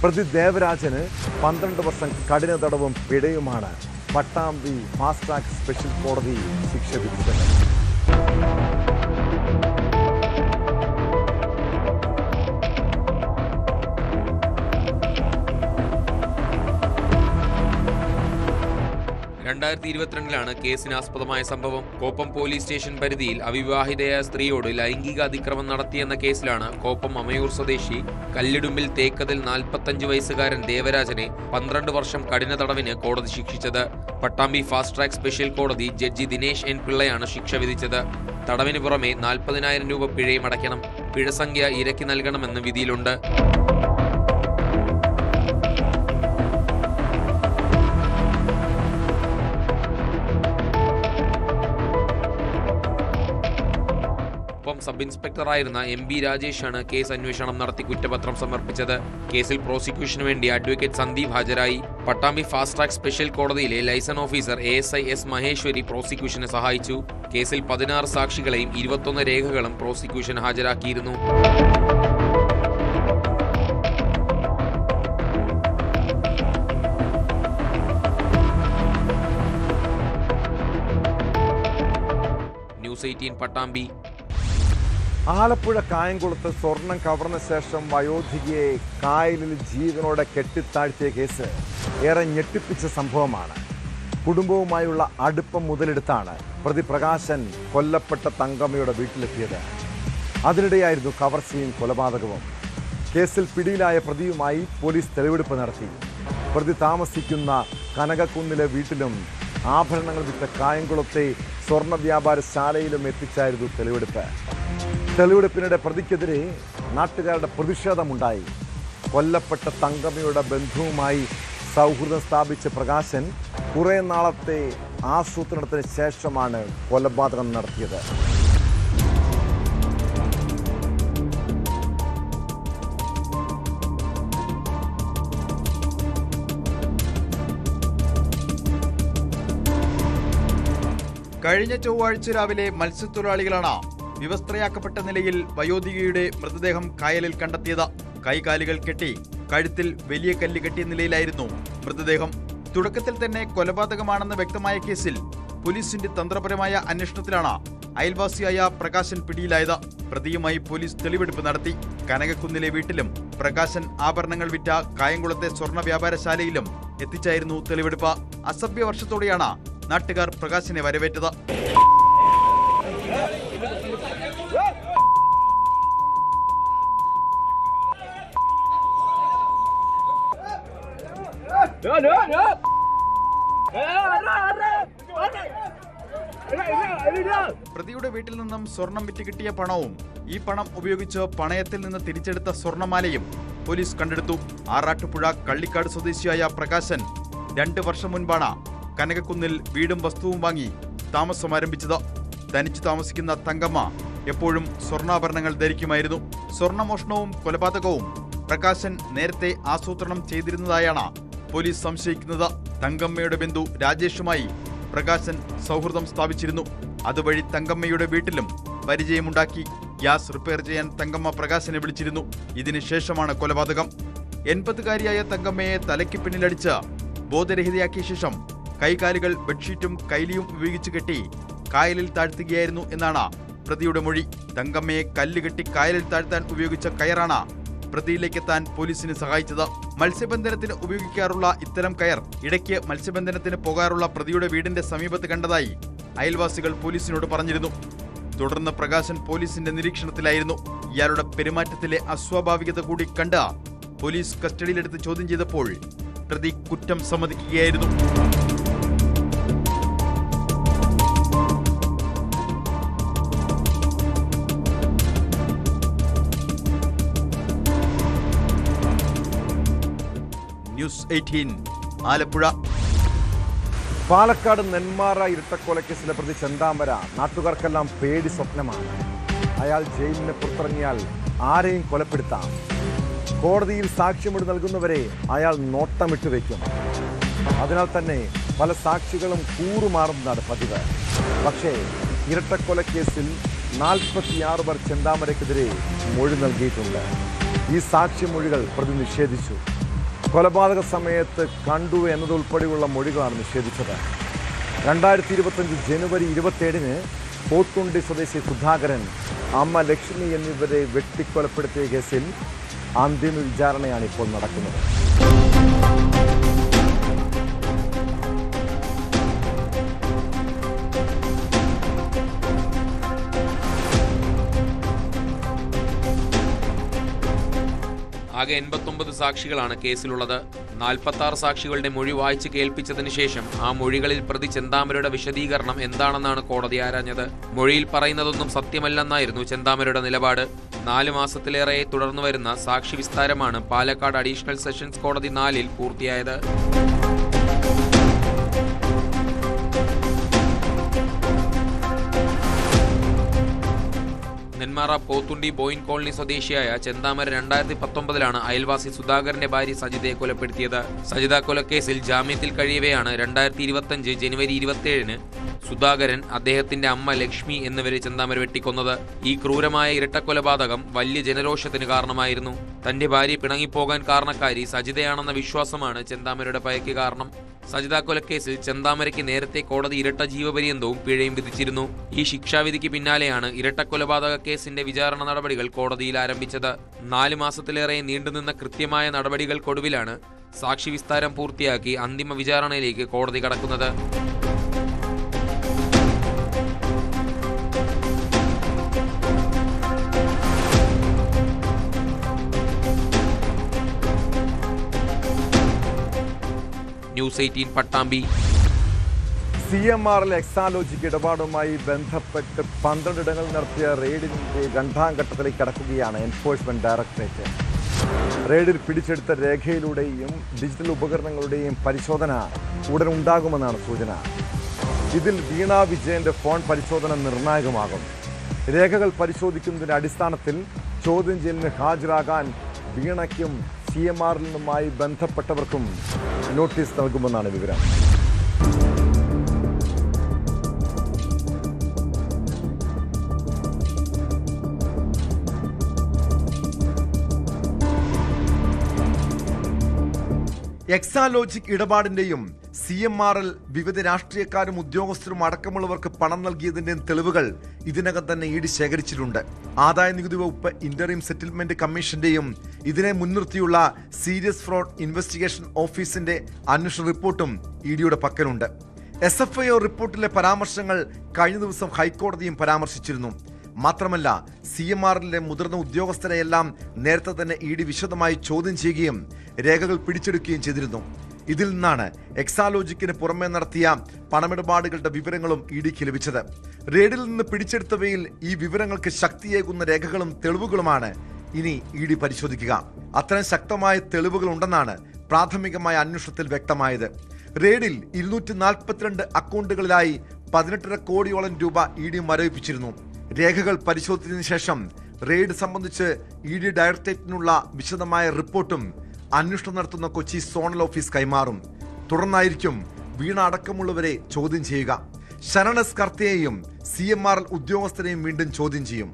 പ്രതി ദേവരാജന് 12 വർഷം കഠിന തടവും പിഴയുമാണ് പട്ടാമ്പി ഫാസ്റ്റ് ട്രാക്ക് സ്പെഷ്യൽ കോടതി ശിക്ഷ വിധിച്ചത്. ലാണ് കേസിനാസ്പദമായ സംഭവം. കോപ്പം പോലീസ് സ്റ്റേഷൻ പരിധിയിൽ അവിവാഹിതയായ സ്ത്രീയോട് ലൈംഗിക അതിക്രമം നടത്തിയെന്ന കേസിലാണ് കോപ്പം അമയൂർ സ്വദേശി കല്ലിടുമ്പിൽ തേക്കതിൽ 45 വയസ്സുകാരൻ ദേവരാജനെ 12 വർഷം കഠിന തടവിന് കോടതി ശിക്ഷിച്ചത്. പട്ടാമ്പി ഫാസ്റ്റ് ട്രാക്ക് സ്പെഷ്യൽ കോടതി ജഡ്ജി ദിനേശ് എൻ പിള്ളയാണ് ശിക്ഷ വിധിച്ചത്. തടവിന് പുറമെ 40,000 രൂപ പിഴയും അടയ്ക്കണം. പിഴസംഖ്യ ഇരക്കി നൽകണമെന്ന് വിധിയിലുണ്ട്. സബ് ഇൻസ്പെക്ടറായിരുന്ന MB രാജേഷാണ് കേസ് അന്വേഷണം നടത്തി കുറ്റപത്രം സമർപ്പിച്ചത്. കേസിൽ പ്രോസിക്യൂഷന് വേണ്ടി അഡ്വക്കേറ്റ് സന്ദീപ് ഹാജരായി. പട്ടാമ്പി ഫാസ്റ്റ് ട്രാക്ക് സ്പെഷ്യൽ കോടതിയിലെ liaison officer ASI S Maheshwari പ്രോസിക്യൂഷനെ സഹായിച്ചു. കേസിൽ 16 സാക്ഷികളെയും 21 രേഖകളും പ്രോസിക്യൂഷൻ ഹാജരാക്കിയിരുന്നു. ന്യൂസ് 18 പട്ടാമ്പി. ആലപ്പുഴ കായംകുളത്ത് സ്വർണം കവർന്ന ശേഷം വയോധികയെ കായലിൽ ജീവനോടെ കെട്ടിത്താഴ്ത്തിയ കേസ് ഏറെ ഞെട്ടിപ്പിച്ച സംഭവമാണ്. കുടുംബവുമായുള്ള അടുപ്പം മുതലെടുത്താണ് പ്രതി പ്രകാശൻ കൊല്ലപ്പെട്ട തങ്കമ്മയുടെ വീട്ടിലെത്തിയത്. അതിനിടെയായിരുന്നു കവർച്ചയും കൊലപാതകവും. കേസിൽ പിടിയിലായ പ്രതിയുമായി പോലീസ് തെളിവെടുപ്പ് നടത്തി. പ്രതി താമസിക്കുന്ന കനകക്കുന്നിലെ വീട്ടിലും ആഭരണങ്ങൾ വിറ്റ കായംകുളത്തെ സ്വർണ്ണ വ്യാപാരശാലയിലും എത്തിച്ചായിരുന്നു തെളിവെടുപ്പ്. തെളിവെടുപ്പിനിടെ പ്രതിക്കെതിരെ നാട്ടുകാരുടെ പ്രതിഷേധമുണ്ടായി. കൊല്ലപ്പെട്ട തങ്കമ്മയുടെ ബന്ധുവുമായി സൗഹൃദം സ്ഥാപിച്ച പ്രകാശൻ കുറേ നാളത്തെ ആസൂത്രണത്തിന് ശേഷമാണ് കൊലപാതകം നടത്തിയത്. കഴിഞ്ഞ ചൊവ്വാഴ്ച രാവിലെ മത്സ്യത്തൊഴിലാളികളാണ് വിവസ്ത്രയാക്കപ്പെട്ട നിലയിൽ വയോധികയുടെ മൃതദേഹം കായലിൽ കണ്ടെത്തിയത്. കൈകാലുകൾ കെട്ടി കഴുത്തിൽ വലിയ കല്ല് കെട്ടിയ നിലയിലായിരുന്നു മൃതദേഹം. തുടക്കത്തിൽ തന്നെ കൊലപാതകമാണെന്ന് വ്യക്തമായ കേസിൽ പോലീസിന്റെ തന്ത്രപരമായ അന്വേഷണത്തിലാണ് അയൽവാസിയായ പ്രകാശൻ പിടിയിലായത്. പ്രതിയുമായി പോലീസ് തെളിവെടുപ്പ് നടത്തി. കനകക്കുന്നിലെ വീട്ടിലും പ്രകാശൻ ആഭരണങ്ങൾ വിറ്റ കായംകുളത്തെ സ്വർണ്ണ വ്യാപാരശാലയിലും എത്തിച്ചായിരുന്നു തെളിവെടുപ്പ്. അസഭ്യ വർഷത്തോടെയാണ് നാട്ടുകാർ പ്രകാശനെ വരവേറ്റത്. പ്രതിയുടെ വീട്ടിൽ നിന്നും സ്വർണം വിറ്റ് കിട്ടിയ പണവും ഈ പണം ഉപയോഗിച്ച് പണയത്തിൽ നിന്ന് തിരിച്ചെടുത്ത സ്വർണമാലയും പോലീസ് കണ്ടെടുത്തു. ആറാട്ടുപുഴ കള്ളിക്കാട് സ്വദേശിയായ പ്രകാശൻ 2 വർഷം മുൻപാണ് കനകക്കുന്നിൽ വീടും വസ്തുവും വാങ്ങി താമസം ആരംഭിച്ചത്. തനിച്ചു താമസിക്കുന്ന തങ്കമ്മ എപ്പോഴും സ്വർണ്ണാഭരണങ്ങൾ ധരിക്കുമായിരുന്നു. സ്വർണ്ണമോഷണവും കൊലപാതകവും പ്രകാശൻ നേരത്തെ ആസൂത്രണം ചെയ്തിരുന്നതായാണ് പോലീസ് സംശയിക്കുന്നത്. തങ്കമ്മയുടെ ബന്ധു രാജേഷുമായി പ്രകാശൻ സൗഹൃദം സ്ഥാപിച്ചിരുന്നു. അതുവഴി തങ്കമ്മയുടെ വീട്ടിലും പരിചയമുണ്ടാക്കി. ഗ്യാസ് റിപ്പയർ ചെയ്യാൻ തങ്കമ്മ പ്രകാശനെ വിളിച്ചിരുന്നു. ഇതിനുശേഷമാണ് കൊലപാതകം. 80-കാരിയായ തങ്കമ്മയെ തലയ്ക്ക് പിന്നിലടിച്ച് ബോധരഹിതയാക്കിയ ശേഷം കൈകാലുകൾ ബെഡ്ഷീറ്റും കൈലിയും ഉപയോഗിച്ച് കെട്ടി കായലിൽ താഴ്ത്തുകയായിരുന്നു എന്നാണ് പ്രതിയുടെ മൊഴി. തങ്കമ്മയെ കല്ലുകെട്ടി കായലിൽ താഴ്ത്താൻ ഉപയോഗിച്ച കയറാണ് പ്രതിയിലേക്കെത്താൻ പോലീസിന് സഹായിച്ചത്. മത്സ്യബന്ധനത്തിന് ഉപയോഗിക്കാറുള്ള ഇത്തരം കയർ ഇടയ്ക്ക് മത്സ്യബന്ധനത്തിന് പോകാറുള്ള പ്രതിയുടെ വീടിന്റെ സമീപത്ത് കണ്ടതായി അയൽവാസികൾ പോലീസിനോട് പറഞ്ഞിരുന്നു. തുടർന്ന് പ്രകാശൻ പോലീസിന്റെ നിരീക്ഷണത്തിലായിരുന്നു. ഇയാളുടെ പെരുമാറ്റത്തിലെ അസ്വാഭാവികത കൂടി കണ്ട് പോലീസ് കസ്റ്റഡിയിലെടുത്ത് ചോദ്യം ചെയ്തപ്പോൾ പ്രതി കുറ്റം സമ്മതിക്കുകയായിരുന്നു. ന്യൂസ് 18 ആലപ്പുഴ. പാലക്കാട് നെന്മാറ ഇരട്ടക്കൊലക്കേസിലെ പ്രതി ചെന്താമര നാട്ടുകാർക്കെല്ലാം പേടി സ്വപ്നമാണ്. അയാൾ ജയിലിന് പുറത്തിറങ്ങിയാൽ ആരെയും കൊലപ്പെടുത്താം. കോടതിയിൽ സാക്ഷ്യമൊഴി നൽകുന്നവരെ അയാൾ നോട്ടമിട്ട് വയ്ക്കും. അതിനാൽ തന്നെ പല സാക്ഷികളും കൂറുമാറുന്നതാണ് പതിവ്. പക്ഷേ ഇരട്ടക്കൊലക്കേസിൽ 46 പേർ ചെന്താമരയ്ക്കെതിരെ മൊഴി നൽകിയിട്ടുണ്ട്. ഈ സാക്ഷ്യമൊഴികൾ പ്രതി നിഷേധിച്ചു. കൊലപാതക സമയത്ത് കണ്ടു എന്നതുൾപ്പെടെയുള്ള മൊഴികളാണ് നിഷേധിച്ചത്. 2025 ജനുവരി 27-ന് പോത്തുണ്ടി സ്വദേശി സുധാകരൻ, അമ്മ ലക്ഷ്മി എന്നിവരെ വെട്ടിക്കൊലപ്പെടുത്തിയ കേസിൽ അന്തിമ വിചാരണയാണ് ഇപ്പോൾ നടക്കുന്നത്. ആകെ 89 സാക്ഷികളാണ് കേസിലുള്ളത്. 46 സാക്ഷികളുടെ മൊഴി വായിച്ച് കേൾപ്പിച്ചതിന് ശേഷം ആ മൊഴികളിൽ പ്രതി ചെന്താമരയുടെ വിശദീകരണം എന്താണെന്നാണ് കോടതി ആരാഞ്ഞത്. മൊഴിയിൽ പറയുന്നതൊന്നും സത്യമല്ലെന്നായിരുന്നു ചെന്താമരയുടെ നിലപാട്. 4 മാസത്തിലേറെ തുടർന്നു വരുന്ന സാക്ഷി വിസ്താരമാണ് പാലക്കാട് അഡീഷണൽ സെഷൻസ് കോടതി 4-ൽ പൂർത്തിയായത്. നെന്മാറ പോത്തുണ്ടി ബോയിൻ കോളനി സ്വദേശിയായ ചെന്താമര 2019-ലാണ് അയൽവാസി സുധാകരന്റെ ഭാര്യ സജിതയെ കൊലപ്പെടുത്തിയത്. സജിത കൊലക്കേസിൽ ജാമ്യത്തിൽ കഴിയവെയാണ് 2025 ജനുവരി 27-ന് സുധാകരൻ, അദ്ദേഹത്തിന്റെ അമ്മ ലക്ഷ്മി എന്നിവരെ ചെന്താമര വെട്ടിക്കൊന്നത്. ഈ ക്രൂരമായ ഇരട്ടക്കൊലപാതകം വലിയ ജനരോഷത്തിന് കാരണമായിരുന്നു. തന്റെ ഭാര്യ പിണങ്ങിപ്പോകാൻ കാരണക്കാരി സജിതയാണെന്ന വിശ്വാസമാണ് ചെന്താമരയുടെ പയക്ക് കാരണം. സജിത കൊലക്കേസിൽ ചെന്താമരയ്ക്ക് നേരത്തെ കോടതി ഇരട്ട ജീവപര്യന്തവും പിഴയും വിധിച്ചിരുന്നു. ഈ ശിക്ഷാവിധിക്ക് പിന്നാലെയാണ് ഇരട്ടക്കൊലപാതക കേസിന്റെ വിചാരണ നടപടികൾ കോടതിയിൽ ആരംഭിച്ചത്. 4 മാസത്തിലേറെ നീണ്ടുനിന്ന കൃത്യമായ നടപടികൾക്കൊടുവിലാണ് സാക്ഷി വിസ്താരം പൂർത്തിയാക്കി അന്തിമ വിചാരണയിലേക്ക് കോടതി കടക്കുന്നത്. ന്യൂസ് 18 പട്ടാമ്പി. CMRL എക്സാലോജിക് ഇടപാടുമായി ബന്ധപ്പെട്ട് 12 ഇടങ്ങളിൽ നടത്തിയ റെയ്ഡിന്റെ 2ാം ഘട്ടത്തിലേക്ക് കടക്കുകയാണ് എൻഫോഴ്സ്മെന്റ് ഡയറക്ടറേറ്റ്. റെയ്ഡിൽ പിടിച്ചെടുത്ത രേഖയിലൂടെയും ഡിജിറ്റൽ ഉപകരണങ്ങളുടെയും പരിശോധന ഉടൻ ഉണ്ടാകുമെന്നാണ് സൂചന. ഇതിൽ വീണ വിജയന്റെ ഫോൺ പരിശോധന നിർണായകമാകും. രേഖകൾ പരിശോധിക്കുന്നതിന്റെ അടിസ്ഥാനത്തിൽ ചോദ്യം ചെയ്യലിന് ഹാജരാകാൻ വീണയ്ക്കും CMRLനുമായി ബന്ധപ്പെട്ടവർക്കും നോട്ടീസ് നൽകുമെന്നാണ് വിവരം. എക്സാലോജിക് ഇടപാടിന്റെയും CMRL വിവിധ രാഷ്ട്രീയക്കാരും ഉദ്യോഗസ്ഥരും അടക്കമുള്ളവർക്ക് പണം നൽകിയതിന്റെയും തെളിവുകൾ ഇതിനകം തന്നെ ED ശേഖരിച്ചിട്ടുണ്ട്. ആദായ നികുതി വകുപ്പ് ഇന്ററിം സെറ്റിൽമെന്റ് കമ്മീഷന്റെയും ഇതിനെ മുൻനിർത്തിയുള്ള സീരിയസ് ഫ്രോഡ് ഇൻവെസ്റ്റിഗേഷൻ ഓഫീസിന്റെ അന്വേഷണ റിപ്പോർട്ടും EDയുടെ പക്കലുണ്ട്. SFIO റിപ്പോർട്ടിലെ പരാമർശങ്ങൾ കഴിഞ്ഞ ദിവസം ഹൈക്കോടതിയും പരാമർശിച്ചിരുന്നു. മാത്രമല്ല CMRLലെ മുതിർന്ന ഉദ്യോഗസ്ഥരെയെല്ലാം നേരത്തെ തന്നെ ED വിശദമായി ചോദ്യം ചെയ്യുകയും രേഖകൾ പിടിച്ചെടുക്കുകയും ചെയ്തിരുന്നു. ഇതിൽ നിന്നാണ് എക്സാലോജിക്കിന് പുറമെ നടത്തിയ പണമിടപാടുകളുടെ വിവരങ്ങളും EDക്ക് ലഭിച്ചത്. റെയ്ഡിൽ നിന്ന് പിടിച്ചെടുത്തവയിൽ ഈ വിവരങ്ങൾക്ക് ശക്തിയേകുന്ന രേഖകളും തെളിവുകളുമാണ് ഇനി ED പരിശോധിക്കുക. അത്തരം ശക്തമായ തെളിവുകൾ ഉണ്ടെന്നാണ് പ്രാഥമികമായ അന്വേഷണത്തിൽ വ്യക്തമായത്. റെയ്ഡിൽ 242 അക്കൗണ്ടുകളിലായി 18.5 കോടിയോളം രൂപ ED മരവിപ്പിച്ചിരുന്നു. രേഖകൾ പരിശോധിച്ചതിനു ശേഷം റെയ്ഡ് സംബന്ധിച്ച് ED ഡയറക്ടറേറ്റിനുള്ള വിശദമായ റിപ്പോർട്ടും അന്വേഷണം നടത്തുന്ന കൊച്ചി സോണൽ ഓഫീസ് കൈമാറും. തുടർന്നായിരിക്കും വീണ അടക്കമുള്ളവരെ ചോദ്യം ചെയ്യുക. ശരണസ് കർത്തയെയും CMRL ഉദ്യോഗസ്ഥരെയും വീണ്ടും ചോദ്യം ചെയ്യും.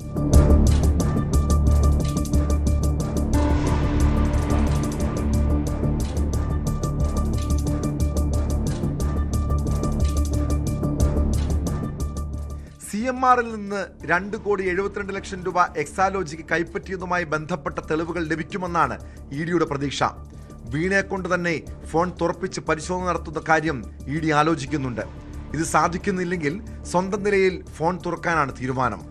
CMRL നിന്ന് 2.72 കോടി രൂപ എക്സാലോജിക്ക് കൈപ്പറ്റിയതുമായി ബന്ധപ്പെട്ട തെളിവുകൾ ലഭിക്കുമെന്നാണ് EDയുടെ പ്രതീക്ഷ. വീണയെ കൊണ്ട് തന്നെ ഫോൺ തുറപ്പിച്ച് പരിശോധന നടത്തുന്ന കാര്യം ED ആലോചിക്കുന്നുണ്ട്. ഇത് സാധിക്കുന്നില്ലെങ്കിൽ സ്വന്തം നിലയിൽ ഫോൺ തുറക്കാനാണ് തീരുമാനം.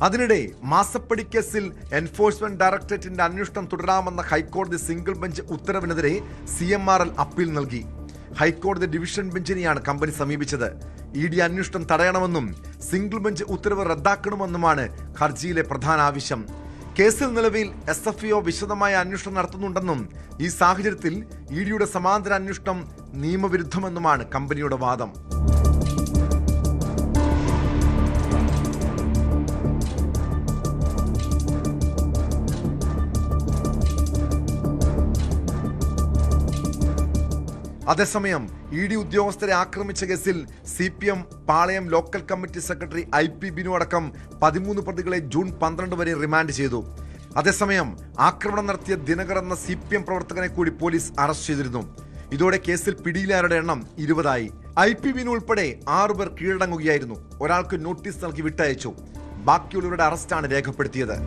അതിനിടെ മാസപ്പടി കേസിൽ എൻഫോഴ്സ്മെന്റ് ഡയറക്ടറേറ്റിന്റെ അന്വേഷണം തുടരാമെന്ന ഹൈക്കോടതി സിംഗിൾ ബെഞ്ച് ഉത്തരവിനെതിരെ CMRL അപ്പീൽ നൽകി. ഹൈക്കോടതി ഡിവിഷൻ ബെഞ്ചിനെയാണ് കമ്പനി സമീപിച്ചത്. ED അന്വേഷണം തടയണമെന്നും സിംഗിൾ ബെഞ്ച് ഉത്തരവ് റദ്ദാക്കണമെന്നുമാണ് ഹർജിയിലെ പ്രധാന ആവശ്യം. കേസിൽ നിലവിൽ SFIO വിശദമായ അന്വേഷണം നടത്തുന്നുണ്ടെന്നും ഈ സാഹചര്യത്തിൽ EDയുടെ സമാന്തര അന്വേഷണം നിയമവിരുദ്ധമെന്നുമാണ് കമ്പനിയുടെ വാദം. അതേസമയം ED ഉദ്യോഗസ്ഥരെ ആക്രമിച്ച കേസിൽ CPM Palayam local committee secretary IP Binu അടക്കം 13 പ്രതികളെ ജൂൺ 12 വരെ റിമാൻഡ് ചെയ്തു. അതേസമയം ആക്രമണം നടത്തിയ ദിനകർ എന്ന CPM പ്രവർത്തകനെ കൂടി പോലീസ് അറസ്റ്റ് ചെയ്തിരുന്നു. ഇതോടെ കേസിൽ പിടിയിലായവരുടെ എണ്ണം 20ആയി. IP ബിനു ഉൾപ്പെടെ 6 പേർ കീഴടങ്ങുകയായിരുന്നു. ഒരാൾക്ക് നോട്ടീസ് നൽകി വിട്ടയച്ചു. ബാക്കിയുള്ളവരുടെ അറസ്റ്റാണ് രേഖപ്പെടുത്തിയത്.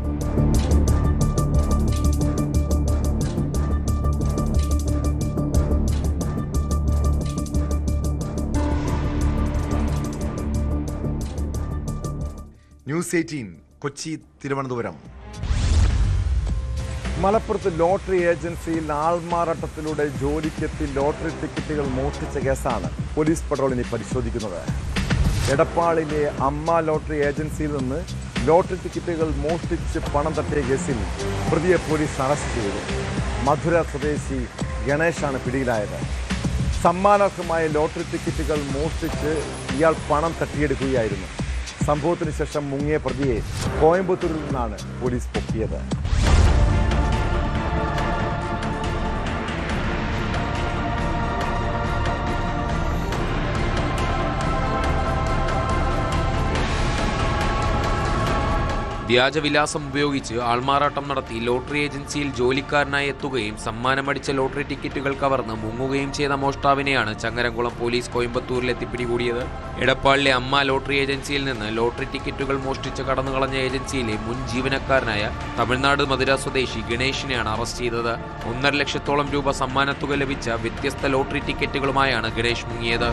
ന്യൂസ് 18 കൊച്ചി, തിരുവനന്തപുരം. മലപ്പുറത്ത് ലോട്ടറി ഏജൻസിയിൽ ആൾമാറാട്ടത്തിലൂടെ ജോലിക്കെത്തി ലോട്ടറി ടിക്കറ്റുകൾ മോഷ്ടിച്ച കേസാണ് പോലീസ് പട്രോളിനെ പരിശോധിക്കുന്നത്. എടപ്പാളിലെ അമ്മ ലോട്ടറി ഏജൻസിയിൽ നിന്ന് ലോട്ടറി ടിക്കറ്റുകൾ മോഷ്ടിച്ച് പണം തട്ടിയ കേസിൽ പ്രതിയെ പോലീസ് അറസ്റ്റ് ചെയ്തു. മധുര സ്വദേശി ഗണേശാണ് പിടിയിലായത്. സമ്മാനാർഹമായ ലോട്ടറി ടിക്കറ്റുകൾ മോഷ്ടിച്ച് ഇയാൾ പണം തട്ടിയെടുക്കുകയായിരുന്നു. സംഭവത്തിന് ശേഷം മുങ്ങിയ പ്രതിയെ കോയമ്പത്തൂരിൽ നിന്നാണ് പോലീസ് പൊക്കിയത്. വ്യാജവിലാസം ഉപയോഗിച്ച് ആൾമാറാട്ടം നടത്തി ലോട്ടറി ഏജൻസിയിൽ ജോലിക്കാരനായി എത്തുകയും സമ്മാനമടിച്ച ലോട്ടറി ടിക്കറ്റുകൾ കവർന്ന് മുങ്ങുകയും ചെയ്ത മോഷ്ടാവിനെയാണ് ചങ്ങരംകുളം പോലീസ് കോയമ്പത്തൂരിലെത്തി പിടികൂടിയത്. എടപ്പാളിലെ അമ്മ ലോട്ടറി ഏജൻസിയിൽ നിന്ന് ലോട്ടറി ടിക്കറ്റുകൾ മോഷ്ടിച്ച് കടന്നുകളഞ്ഞ ഏജൻസിയിലെ മുൻ ജീവനക്കാരനായ തമിഴ്നാട് മധുര സ്വദേശി ഗണേഷിനെയാണ് അറസ്റ്റ് ചെയ്തത്. 1.5 ലക്ഷത്തോളം രൂപ സമ്മാനത്തുക ലഭിച്ച വ്യത്യസ്ത ലോട്ടറി ടിക്കറ്റുകളുമായാണ് ഗണേഷ് മുങ്ങിയത്.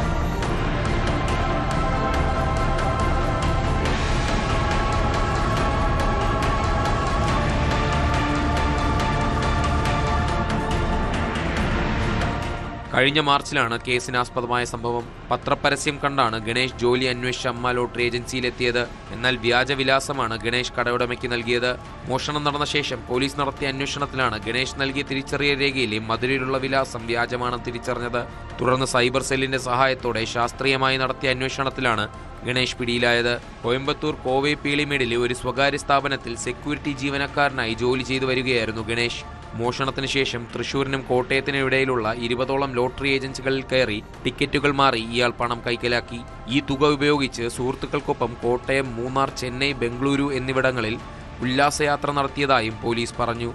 കഴിഞ്ഞ മാർച്ചിലാണ് കേസിനാസ്പദമായ സംഭവം. പത്രപരസ്യം കണ്ടാണ് ഗണേഷ് ജോലി അന്വേഷിച്ച അമ്മ ലോട്ടറി ഏജൻസിയിലെത്തിയത്. എന്നാൽ വ്യാജവിലാസമാണ് ഗണേഷ് കടയുടമയ്ക്ക് നൽകിയത്. മോഷണം നടന്ന ശേഷം പോലീസ് നടത്തിയ അന്വേഷണത്തിലാണ് ഗണേഷ് നൽകിയ തിരിച്ചറിയൽ രേഖയിലെ മധുരയിലുള്ള വിലാസം വ്യാജമാണെന്ന് തിരിച്ചറിഞ്ഞത്. തുടർന്ന് സൈബർ സെല്ലിന്റെ സഹായത്തോടെ ശാസ്ത്രീയമായി നടത്തിയ അന്വേഷണത്തിലാണ് ഗണേഷ് പിടിയിലായത്. കോയമ്പത്തൂർ കോവേ പീളിമേടിലെ ഒരു സ്വകാര്യ സ്ഥാപനത്തിൽ സെക്യൂരിറ്റി ജീവനക്കാരനായി ജോലി ചെയ്തു വരികയായിരുന്നു ഗണേഷ്. മോഷണത്തിന് ശേഷം തൃശൂരിനും കോട്ടയത്തിനും ഇടയിലുള്ള 20ഓളം ലോട്ടറി ഏജൻസികളിൽ കയറി ടിക്കറ്റുകൾ മാറി ഇയാൾ പണം കൈക്കലാക്കി. ഈ തുക ഉപയോഗിച്ച് സുഹൃത്തുക്കൾക്കൊപ്പം കോട്ടയം, മൂന്നാർ, ചെന്നൈ, ബംഗളൂരു എന്നിവിടങ്ങളിൽ ഉല്ലാസയാത്ര നടത്തിയതായും പോലീസ് പറഞ്ഞു.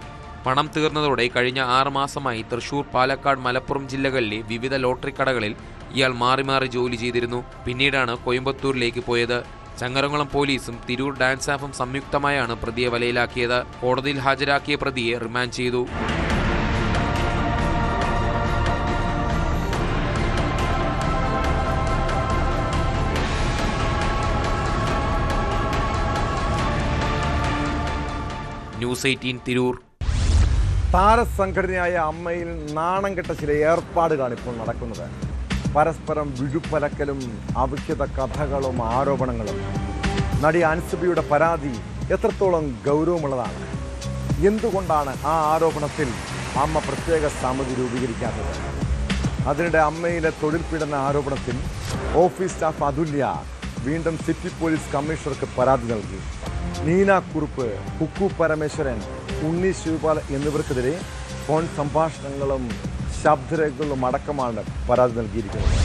പണം തീർന്നതോടെ കഴിഞ്ഞ 6 മാസമായി തൃശൂർ, പാലക്കാട്, മലപ്പുറം ജില്ലകളിലെ വിവിധ ലോട്ടറി കടകളിൽ ഇയാൾ മാറി മാറി ജോലി ചെയ്തിരുന്നു. പിന്നീടാണ് കോയമ്പത്തൂരിലേക്ക് പോയത്. ചങ്ങരംകുളം പോലീസും തിരൂർ ഡാൻസ് ആഫും സംയുക്തമായാണ് പ്രതിയെ വലയിലാക്കിയത്. കോടതിയിൽ ഹാജരാക്കിയ പ്രതിയെ റിമാൻഡ് ചെയ്തു. ന്യൂസ് 18 തിരൂർ. താരസംഘടനയായ അമ്മയിൽ നാണം കെട്ട ചില ഏർപ്പാടുകളാണ് ഇപ്പോൾ നടക്കുന്നത്. പരസ്പരം വിഴുപ്പലക്കലും അവിഹിത കഥകളും ആരോപണങ്ങളും. നടി അൻസുബിയുടെ പരാതി എത്രത്തോളം ഗൗരവമുള്ളതാണ്? എന്തുകൊണ്ടാണ് ആ ആരോപണത്തിൽ അമ്മ പ്രത്യേക സമിതി രൂപീകരിക്കാത്തത്. അതിനിടെ അമ്മയിലെ തൊഴിൽ പീഡന ആരോപണത്തിൽ ഓഫീസ് സ്റ്റാഫ് അതുല്യ വീണ്ടും സിറ്റി പോലീസ് കമ്മീഷണർക്ക് പരാതി നൽകി. നീന കുറുപ്പ്, കുക്കു പരമേശ്വരൻ, ഉണ്ണി ശിവപാൽ എന്നിവർക്കെതിരെ ഫോൺ സംഭാഷണങ്ങളും ശബ്ദരേഖകളും അടക്കമാണ് പരാതി നൽകിയിരിക്കുന്നത്.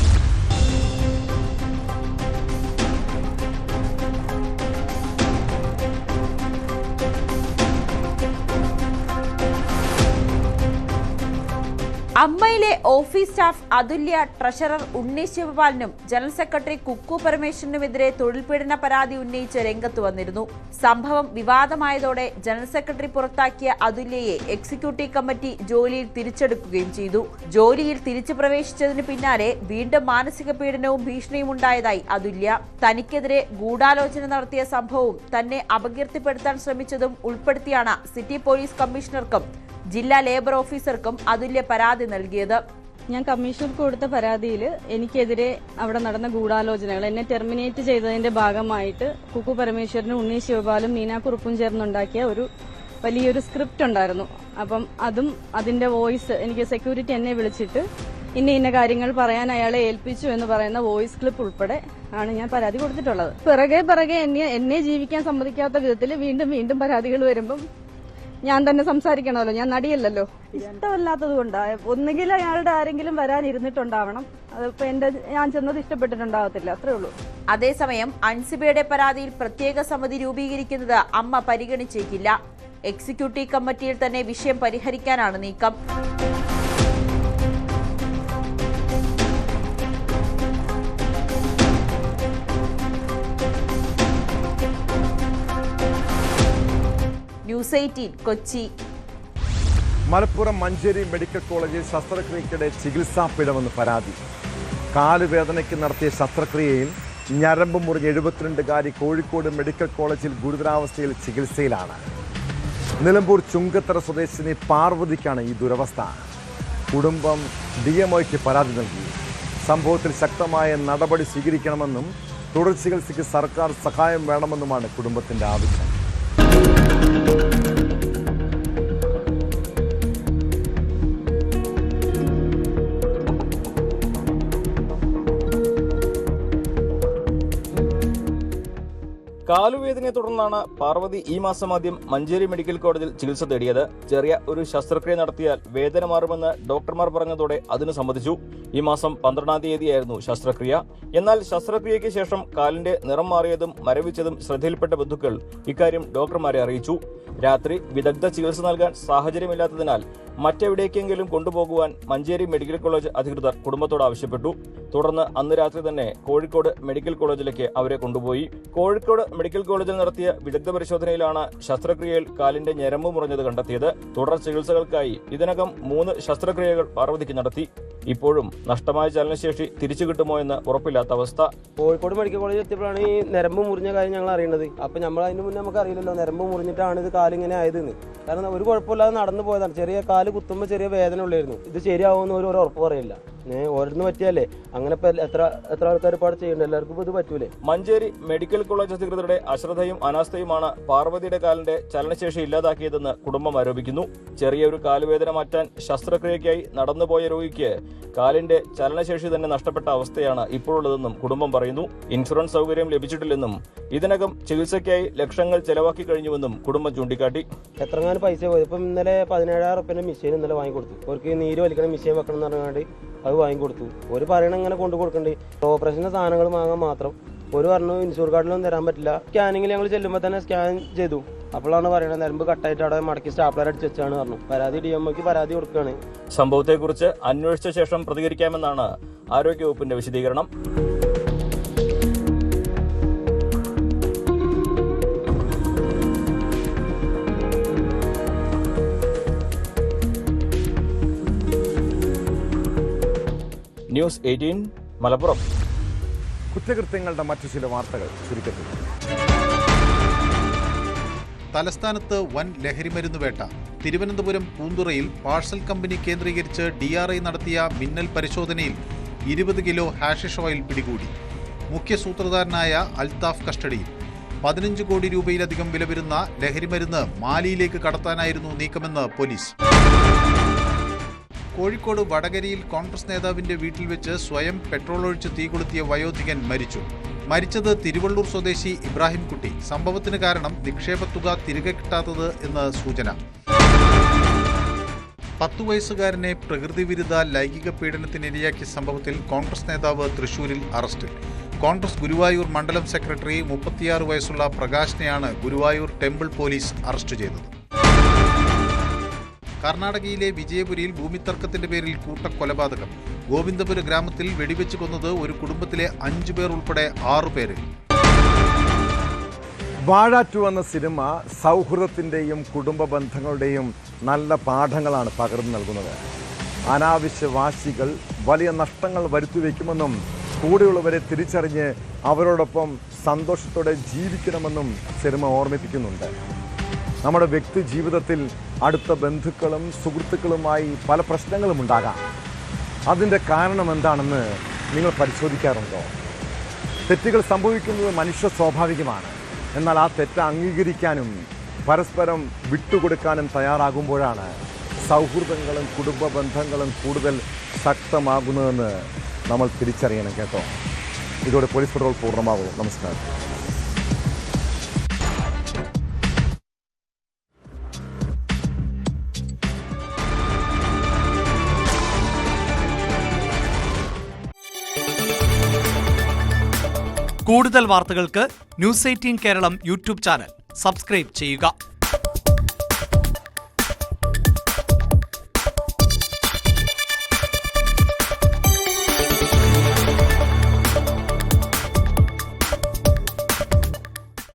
അമ്മയിലെ ഓഫീസ് സ്റ്റാഫ് അതുല്യ, ട്രഷറർ ഉണ്ണി ശിവപാലിനും ജനറൽ സെക്രട്ടറി കുക്കു പരമേശ്വരനുമെതിരെ തൊഴിൽ പീഡന പരാതി ഉന്നയിച്ച് രംഗത്ത് വന്നിരുന്നു. സംഭവം വിവാദമായതോടെ ജനറൽ സെക്രട്ടറി പുറത്താക്കിയ അതുല്യയെ എക്സിക്യൂട്ടീവ് കമ്മിറ്റി ജോലിയിൽ തിരിച്ചെടുക്കുകയും ചെയ്തു. ജോലിയിൽ തിരിച്ചു പ്രവേശിച്ചതിന് പിന്നാലെ വീണ്ടും മാനസിക പീഡനവും ഭീഷണിയും ഉണ്ടായതായി അതുല്യ. തനിക്കെതിരെ ഗൂഢാലോചന നടത്തിയ സംഭവവും തന്നെ അപകീർത്തിപ്പെടുത്താൻ ശ്രമിച്ചതും ഉൾപ്പെടുത്തിയാണ് സിറ്റി പോലീസ് കമ്മീഷണർക്കും ജില്ലാ ലേബർ ഓഫീസർക്കും അതുല്യ പരാതി നൽകിയത്. ഞാൻ കമ്മീഷണർക്ക് കൊടുത്ത പരാതിയിൽ എനിക്കെതിരെ അവിടെ നടന്ന ഗൂഢാലോചനകൾ, എന്നെ ടെർമിനേറ്റ് ചെയ്തതിന്റെ ഭാഗമായിട്ട് കുക്കു പരമേശ്വരനും ഉണ്ണി ശിവപാലും നീന കുറുപ്പും ചേർന്നുണ്ടാക്കിയ ഒരു വലിയൊരു സ്ക്രിപ്റ്റ് ഉണ്ടായിരുന്നു. അപ്പം അതും അതിന്റെ വോയിസ് എനിക്ക് സെക്യൂരിറ്റി എന്നെ വിളിച്ചിട്ട് ഇന്ന കാര്യങ്ങൾ പറയാൻ അയാളെ ഏൽപ്പിച്ചു എന്ന് പറയുന്ന വോയിസ് ക്ലിപ്പ് ഉൾപ്പെടെ ആണ് ഞാൻ പരാതി കൊടുത്തിട്ടുള്ളത്. പിറകെ എന്നെ ജീവിക്കാൻ സമ്മതിക്കാത്ത വിധത്തിൽ വീണ്ടും പരാതികൾ വരുമ്പം ഞാൻ തന്നെ സംസാരിക്കണമല്ലോ, ഞാൻ നടിയല്ലല്ലോ. ഇഷ്ടമല്ലാത്തത് കൊണ്ടാണ്. ഒന്നുകിൽ അയാളുടെ ആരെങ്കിലും വരാനിരുന്നിട്ടുണ്ടാവണം, അതിപ്പോ ഞാൻ ചെന്നത് ഇഷ്ടപ്പെട്ടിട്ടുണ്ടാവത്തില്ല, അത്രേ ഉള്ളൂ. അതേസമയം അൻസിബയുടെ പരാതിയിൽ പ്രത്യേക സമിതി രൂപീകരിക്കുന്നത് അമ്മ പരിഗണിച്ചേക്കില്ല. എക്സിക്യൂട്ടീവ് കമ്മിറ്റിയിൽ തന്നെ വിഷയം പരിഹരിക്കാനാണ് നീക്കം. ന്യൂസ് 18 കൊച്ചി. മലപ്പുറം മഞ്ചേരി മെഡിക്കൽ കോളേജിൽ ശസ്ത്രക്രിയയ്ക്കിടെ ചികിത്സാ പിഴവെന്ന് പരാതി. കാലുവേദനയ്ക്ക് നടത്തിയ ശസ്ത്രക്രിയയിൽ ഞരമ്പ് മുറിഞ്ഞ 72കാരി കോഴിക്കോട് മെഡിക്കൽ കോളേജിൽ ഗുരുതരാവസ്ഥയിൽ ചികിത്സയിലാണ്. നിലമ്പൂർ ചുങ്കത്തറ സ്വദേശിനി പാർവതിക്കാണ് ഈ ദുരവസ്ഥ. കുടുംബം DMOയ്ക്ക് പരാതി നൽകി. സംഭവത്തിൽ ശക്തമായ നടപടി സ്വീകരിക്കണമെന്നും തുടർ ചികിത്സയ്ക്ക് സർക്കാർ സഹായം വേണമെന്നുമാണ് കുടുംബത്തിന്റെ ആവശ്യം. കാലുവേദനയെ തുടർന്നാണ് പാർവതി ഈ മാസം ആദ്യം മഞ്ചേരി മെഡിക്കൽ കോളേജിൽ ചികിത്സ തേടിയത്. ചെറിയ ഒരു ശസ്ത്രക്രിയ നടത്തിയാൽ വേദന മാറുമെന്ന് ഡോക്ടർമാർ പറഞ്ഞതോടെ അതിന് സമ്മതിച്ചു. ഈ മാസം 12-ാം തീയതിയായിരുന്നു ശസ്ത്രക്രിയ. എന്നാൽ ശസ്ത്രക്രിയയ്ക്ക് ശേഷം കാലിന്റെ നിറം മാറിയതും മരവിച്ചതും ശ്രദ്ധയിൽപ്പെട്ട ബന്ധുക്കൾ ഇക്കാര്യം ഡോക്ടർമാരെ അറിയിച്ചു. രാത്രി വിദഗ്ധ ചികിത്സ നൽകാൻ സാഹചര്യമില്ലാത്തതിനാൽ മറ്റെവിടേക്കെങ്കിലും കൊണ്ടുപോകുവാൻ മഞ്ചേരി മെഡിക്കൽ കോളേജ് അധികൃതർ കുടുംബത്തോട് ആവശ്യപ്പെട്ടു. തുടർന്ന് അന്ന് രാത്രി തന്നെ കോഴിക്കോട് മെഡിക്കൽ കോളേജിലേക്ക് അവരെ കൊണ്ടുപോയി. കോഴിക്കോട് മെഡിക്കൽ കോളേജിൽ നടത്തിയ വിദഗ്ധ പരിശോധനയിലാണ് ശസ്ത്രക്രിയയിൽ കാലിന്റെ ഞരമ്പ് മുറിഞ്ഞത് കണ്ടെത്തിയത്. തുടർ ചികിത്സകൾക്കായി ഇതിനകം 3 ശസ്ത്രക്രിയകൾ പാർവതിക്ക് നടത്തി. ഇപ്പോഴും നഷ്ടമായ ചലനശേഷി തിരിച്ചു കിട്ടുമോ എന്ന് ഉറപ്പില്ലാത്ത അവസ്ഥ. കോഴിക്കോട് മെഡിക്കൽ കോളേജിൽ എത്തിയപ്പോഴാണ് ഈ ഞരമ്പ് മുറിഞ്ഞ കാര്യം ഞങ്ങൾ അറിയുന്നത്. അപ്പം നമ്മൾ അതിന് മുന്നേ നമുക്ക് അറിയില്ലല്ലോ ഞരമ്പ് മുറിഞ്ഞിട്ടാണ് ഇത് കാലിങ്ങനെ ആയതെന്ന്. കാരണം ഒരു കുഴപ്പമില്ലാതെ നടന്നു പോയതാണ്. ചെറിയ കാല് കുത്തുമ്പോൾ ചെറിയ വേദന ഉള്ളായിരുന്നു. ഇത് ശരിയാവുമെന്ന് ഒരു ഉറപ്പ് പറയില്ല. ഓരോന്ന് പറ്റിയല്ലേ, അങ്ങനെ ഇപ്പം എത്ര ആൾക്കാർ പാട് ചെയ്യണ്ട, എല്ലാവർക്കും ഇത് പറ്റൂലേ. മഞ്ചേരി മെഡിക്കൽ കോളേജ് അധികൃതരുടെ അശ്രദ്ധയും അനാസ്ഥയുമാണ് പാർവതിയുടെ കാലിന്റെ ചലനശേഷി ഇല്ലാതാക്കിയതെന്ന് കുടുംബം ആരോപിക്കുന്നു. ചെറിയൊരു കാലുവേദന മാറ്റാൻ ശസ്ത്രക്രിയയ്ക്കായി നടന്നുപോയ രോഗിക്ക് കാലിന്റെ ചലനശേഷി തന്നെ നഷ്ടപ്പെട്ട അവസ്ഥയാണ് ഇപ്പോഴുള്ളതെന്നും കുടുംബം പറയുന്നു. ഇൻഷുറൻസ് സൗകര്യം ലഭിച്ചിട്ടില്ലെന്നും ഇതിനകം ചികിത്സയ്ക്കായി ലക്ഷങ്ങൾ ചെലവാക്കി കഴിഞ്ഞുവെന്നും കുടുംബം ചൂണ്ടിക്കാട്ടി. എത്രങ്ങാനും പൈസ പോയത്. ഇപ്പം ഇന്നലെ 17,000 റുപ്യൻ്റെ മെഷീൻ ഇന്നലെ വാങ്ങിക്കൊടുത്തു. അവർക്ക് നീര് വലിക്കണ മെഷീൻ വെക്കണം എന്ന് പറഞ്ഞാണ്ട് അത് വാങ്ങിക്കൊടുത്തു. ഒരു പറയണ ഇങ്ങനെ കൊണ്ടു കൊടുക്കണ്ടേ, ഓപ്പറേഷൻ്റെ സാധനങ്ങൾ വാങ്ങാൻ മാത്രം. ഒരു പറഞ്ഞു ഇൻഷൂർ കാർഡിലൊന്നും തരാൻ പറ്റില്ല. സ്കാനിങ്ങിൽ ഞങ്ങൾ ചെല്ലുമ്പോൾ തന്നെ സ്കാൻ ചെയ്തു. അപ്പോഴാണ് പറയുന്നത് നരമ്പ് കട്ടായിട്ട് അവിടെ മടക്കി സ്റ്റാപ്ലർ അടിച്ച് വെച്ചാണ് പറഞ്ഞു. പരാതി DMOയ്ക്ക് പരാതി കൊടുക്കുകയാണ്. സംഭവത്തെക്കുറിച്ച് അന്വേഷിച്ച ശേഷം പ്രതികരിക്കാമെന്നാണ് ആരോഗ്യവകുപ്പിന്റെ വിശദീകരണം. ന്യൂസ് 18 മലപ്പുറം. കുറ്റകൃത്യങ്ങളുടെ മറ്റു ചില വാർത്തകൾ ചുരുക്കത്തിൽ. തലസ്ഥാനത്ത് വൻ ലഹരിമരുന്ന് വേട്ട. തിരുവനന്തപുരം പൂന്തുറയിൽ പാഴ്സൽ കമ്പനി കേന്ദ്രീകരിച്ച് DRI നടത്തിയ മിന്നൽ പരിശോധനയിൽ 20 കിലോ ഹാഷിഷ് ഓയിൽ പിടികൂടി. മുഖ്യ സൂത്രധാരനായ അൽത്താഫ് കസ്റ്റഡിയിൽ. 15 കോടി രൂപയിലധികം വില വരുന്ന ലഹരിമരുന്ന് മാലിയിലേക്ക് കടത്താനായിരുന്നു നീക്കമെന്ന് പോലീസ്. കോഴിക്കോട് വടകരയിൽ കോൺഗ്രസ് നേതാവിന്റെ വീട്ടിൽ വെച്ച് സ്വയം പെട്രോൾ ഒഴിച്ച് തീ കൊളുത്തിയ വയോധികൻ മരിച്ചു. മരിച്ചത് തിരുവള്ളൂർ സ്വദേശി ഇബ്രാഹിംകുട്ടി. സംഭവത്തിന് കാരണം നിക്ഷേപത്തുക തിരികെ കിട്ടാത്തത് എന്ന് സൂചന. 10 വയസ്സുകാരനെ പ്രകൃതിവിരുദ്ധ ലൈംഗിക പീഡനത്തിനിരയാക്കിയ സംഭവത്തിൽ കോൺഗ്രസ് നേതാവ് തൃശൂരിൽ അറസ്റ്റിൽ. കോൺഗ്രസ് ഗുരുവായൂർ മണ്ഡലം സെക്രട്ടറി 36 വയസ്സുള്ള പ്രകാശിനെയാണ് ഗുരുവായൂർ ടെമ്പിൾ പോലീസ് അറസ്റ്റ് ചെയ്തത്. കർണാടകയിലെ വിജയപുരിയിൽ ഭൂമിത്തർക്കത്തിന്റെ പേരിൽ കൂട്ടക്കൊലപാതകം. ഗോവിന്ദപുര ഗ്രാമത്തിൽ വെടിവെച്ച് കൊന്നത് ഒരു കുടുംബത്തിലെ 5 പേർ ഉൾപ്പെടെ 6 പേര്. വാഴ 2 എന്ന സിനിമ സൗഹൃദത്തിൻ്റെയും കുടുംബ ബന്ധങ്ങളുടെയും നല്ല പാഠങ്ങളാണ് പകർന്നു നൽകുന്നത്. അനാവശ്യ വാശികൾ വലിയ നഷ്ടങ്ങൾ വരുത്തിവെക്കുമെന്നും കൂടെയുള്ളവരെ തിരിച്ചറിഞ്ഞ് അവരോടൊപ്പം സന്തോഷത്തോടെ ജീവിക്കണമെന്നും സിനിമ ഓർമ്മിപ്പിക്കുന്നുണ്ട്. നമ്മുടെ വ്യക്തി ജീവിതത്തിൽ അടുത്ത ബന്ധുക്കളും സുഹൃത്തുക്കളുമായി പല പ്രശ്നങ്ങളും ഉണ്ടാകാം. അതിൻ്റെ കാരണം എന്താണെന്ന് നിങ്ങൾ പരിശോധിക്കാറുണ്ടോ? തെറ്റുകൾ സംഭവിക്കുന്നത് മനുഷ്യ സ്വാഭാവികമാണ്. എന്നാൽ ആ തെറ്റ് അംഗീകരിക്കാനും പരസ്പരം വിട്ടുകൊടുക്കാനും തയ്യാറാകുമ്പോഴാണ് സൗഹൃദങ്ങളും കുടുംബ ബന്ധങ്ങളും കൂടുതൽ ശക്തമാകുന്നതെന്ന് നമ്മൾ തിരിച്ചറിയണം കേട്ടോ. ഇതോടെ പോലീസ് പെട്രോൾ പൂർണ്ണമാകും. നമസ്കാരം. കൂടുതൽ വാർത്തകൾക്ക് news 18 Keralam YouTube channel subscribe ചെയ്യുക.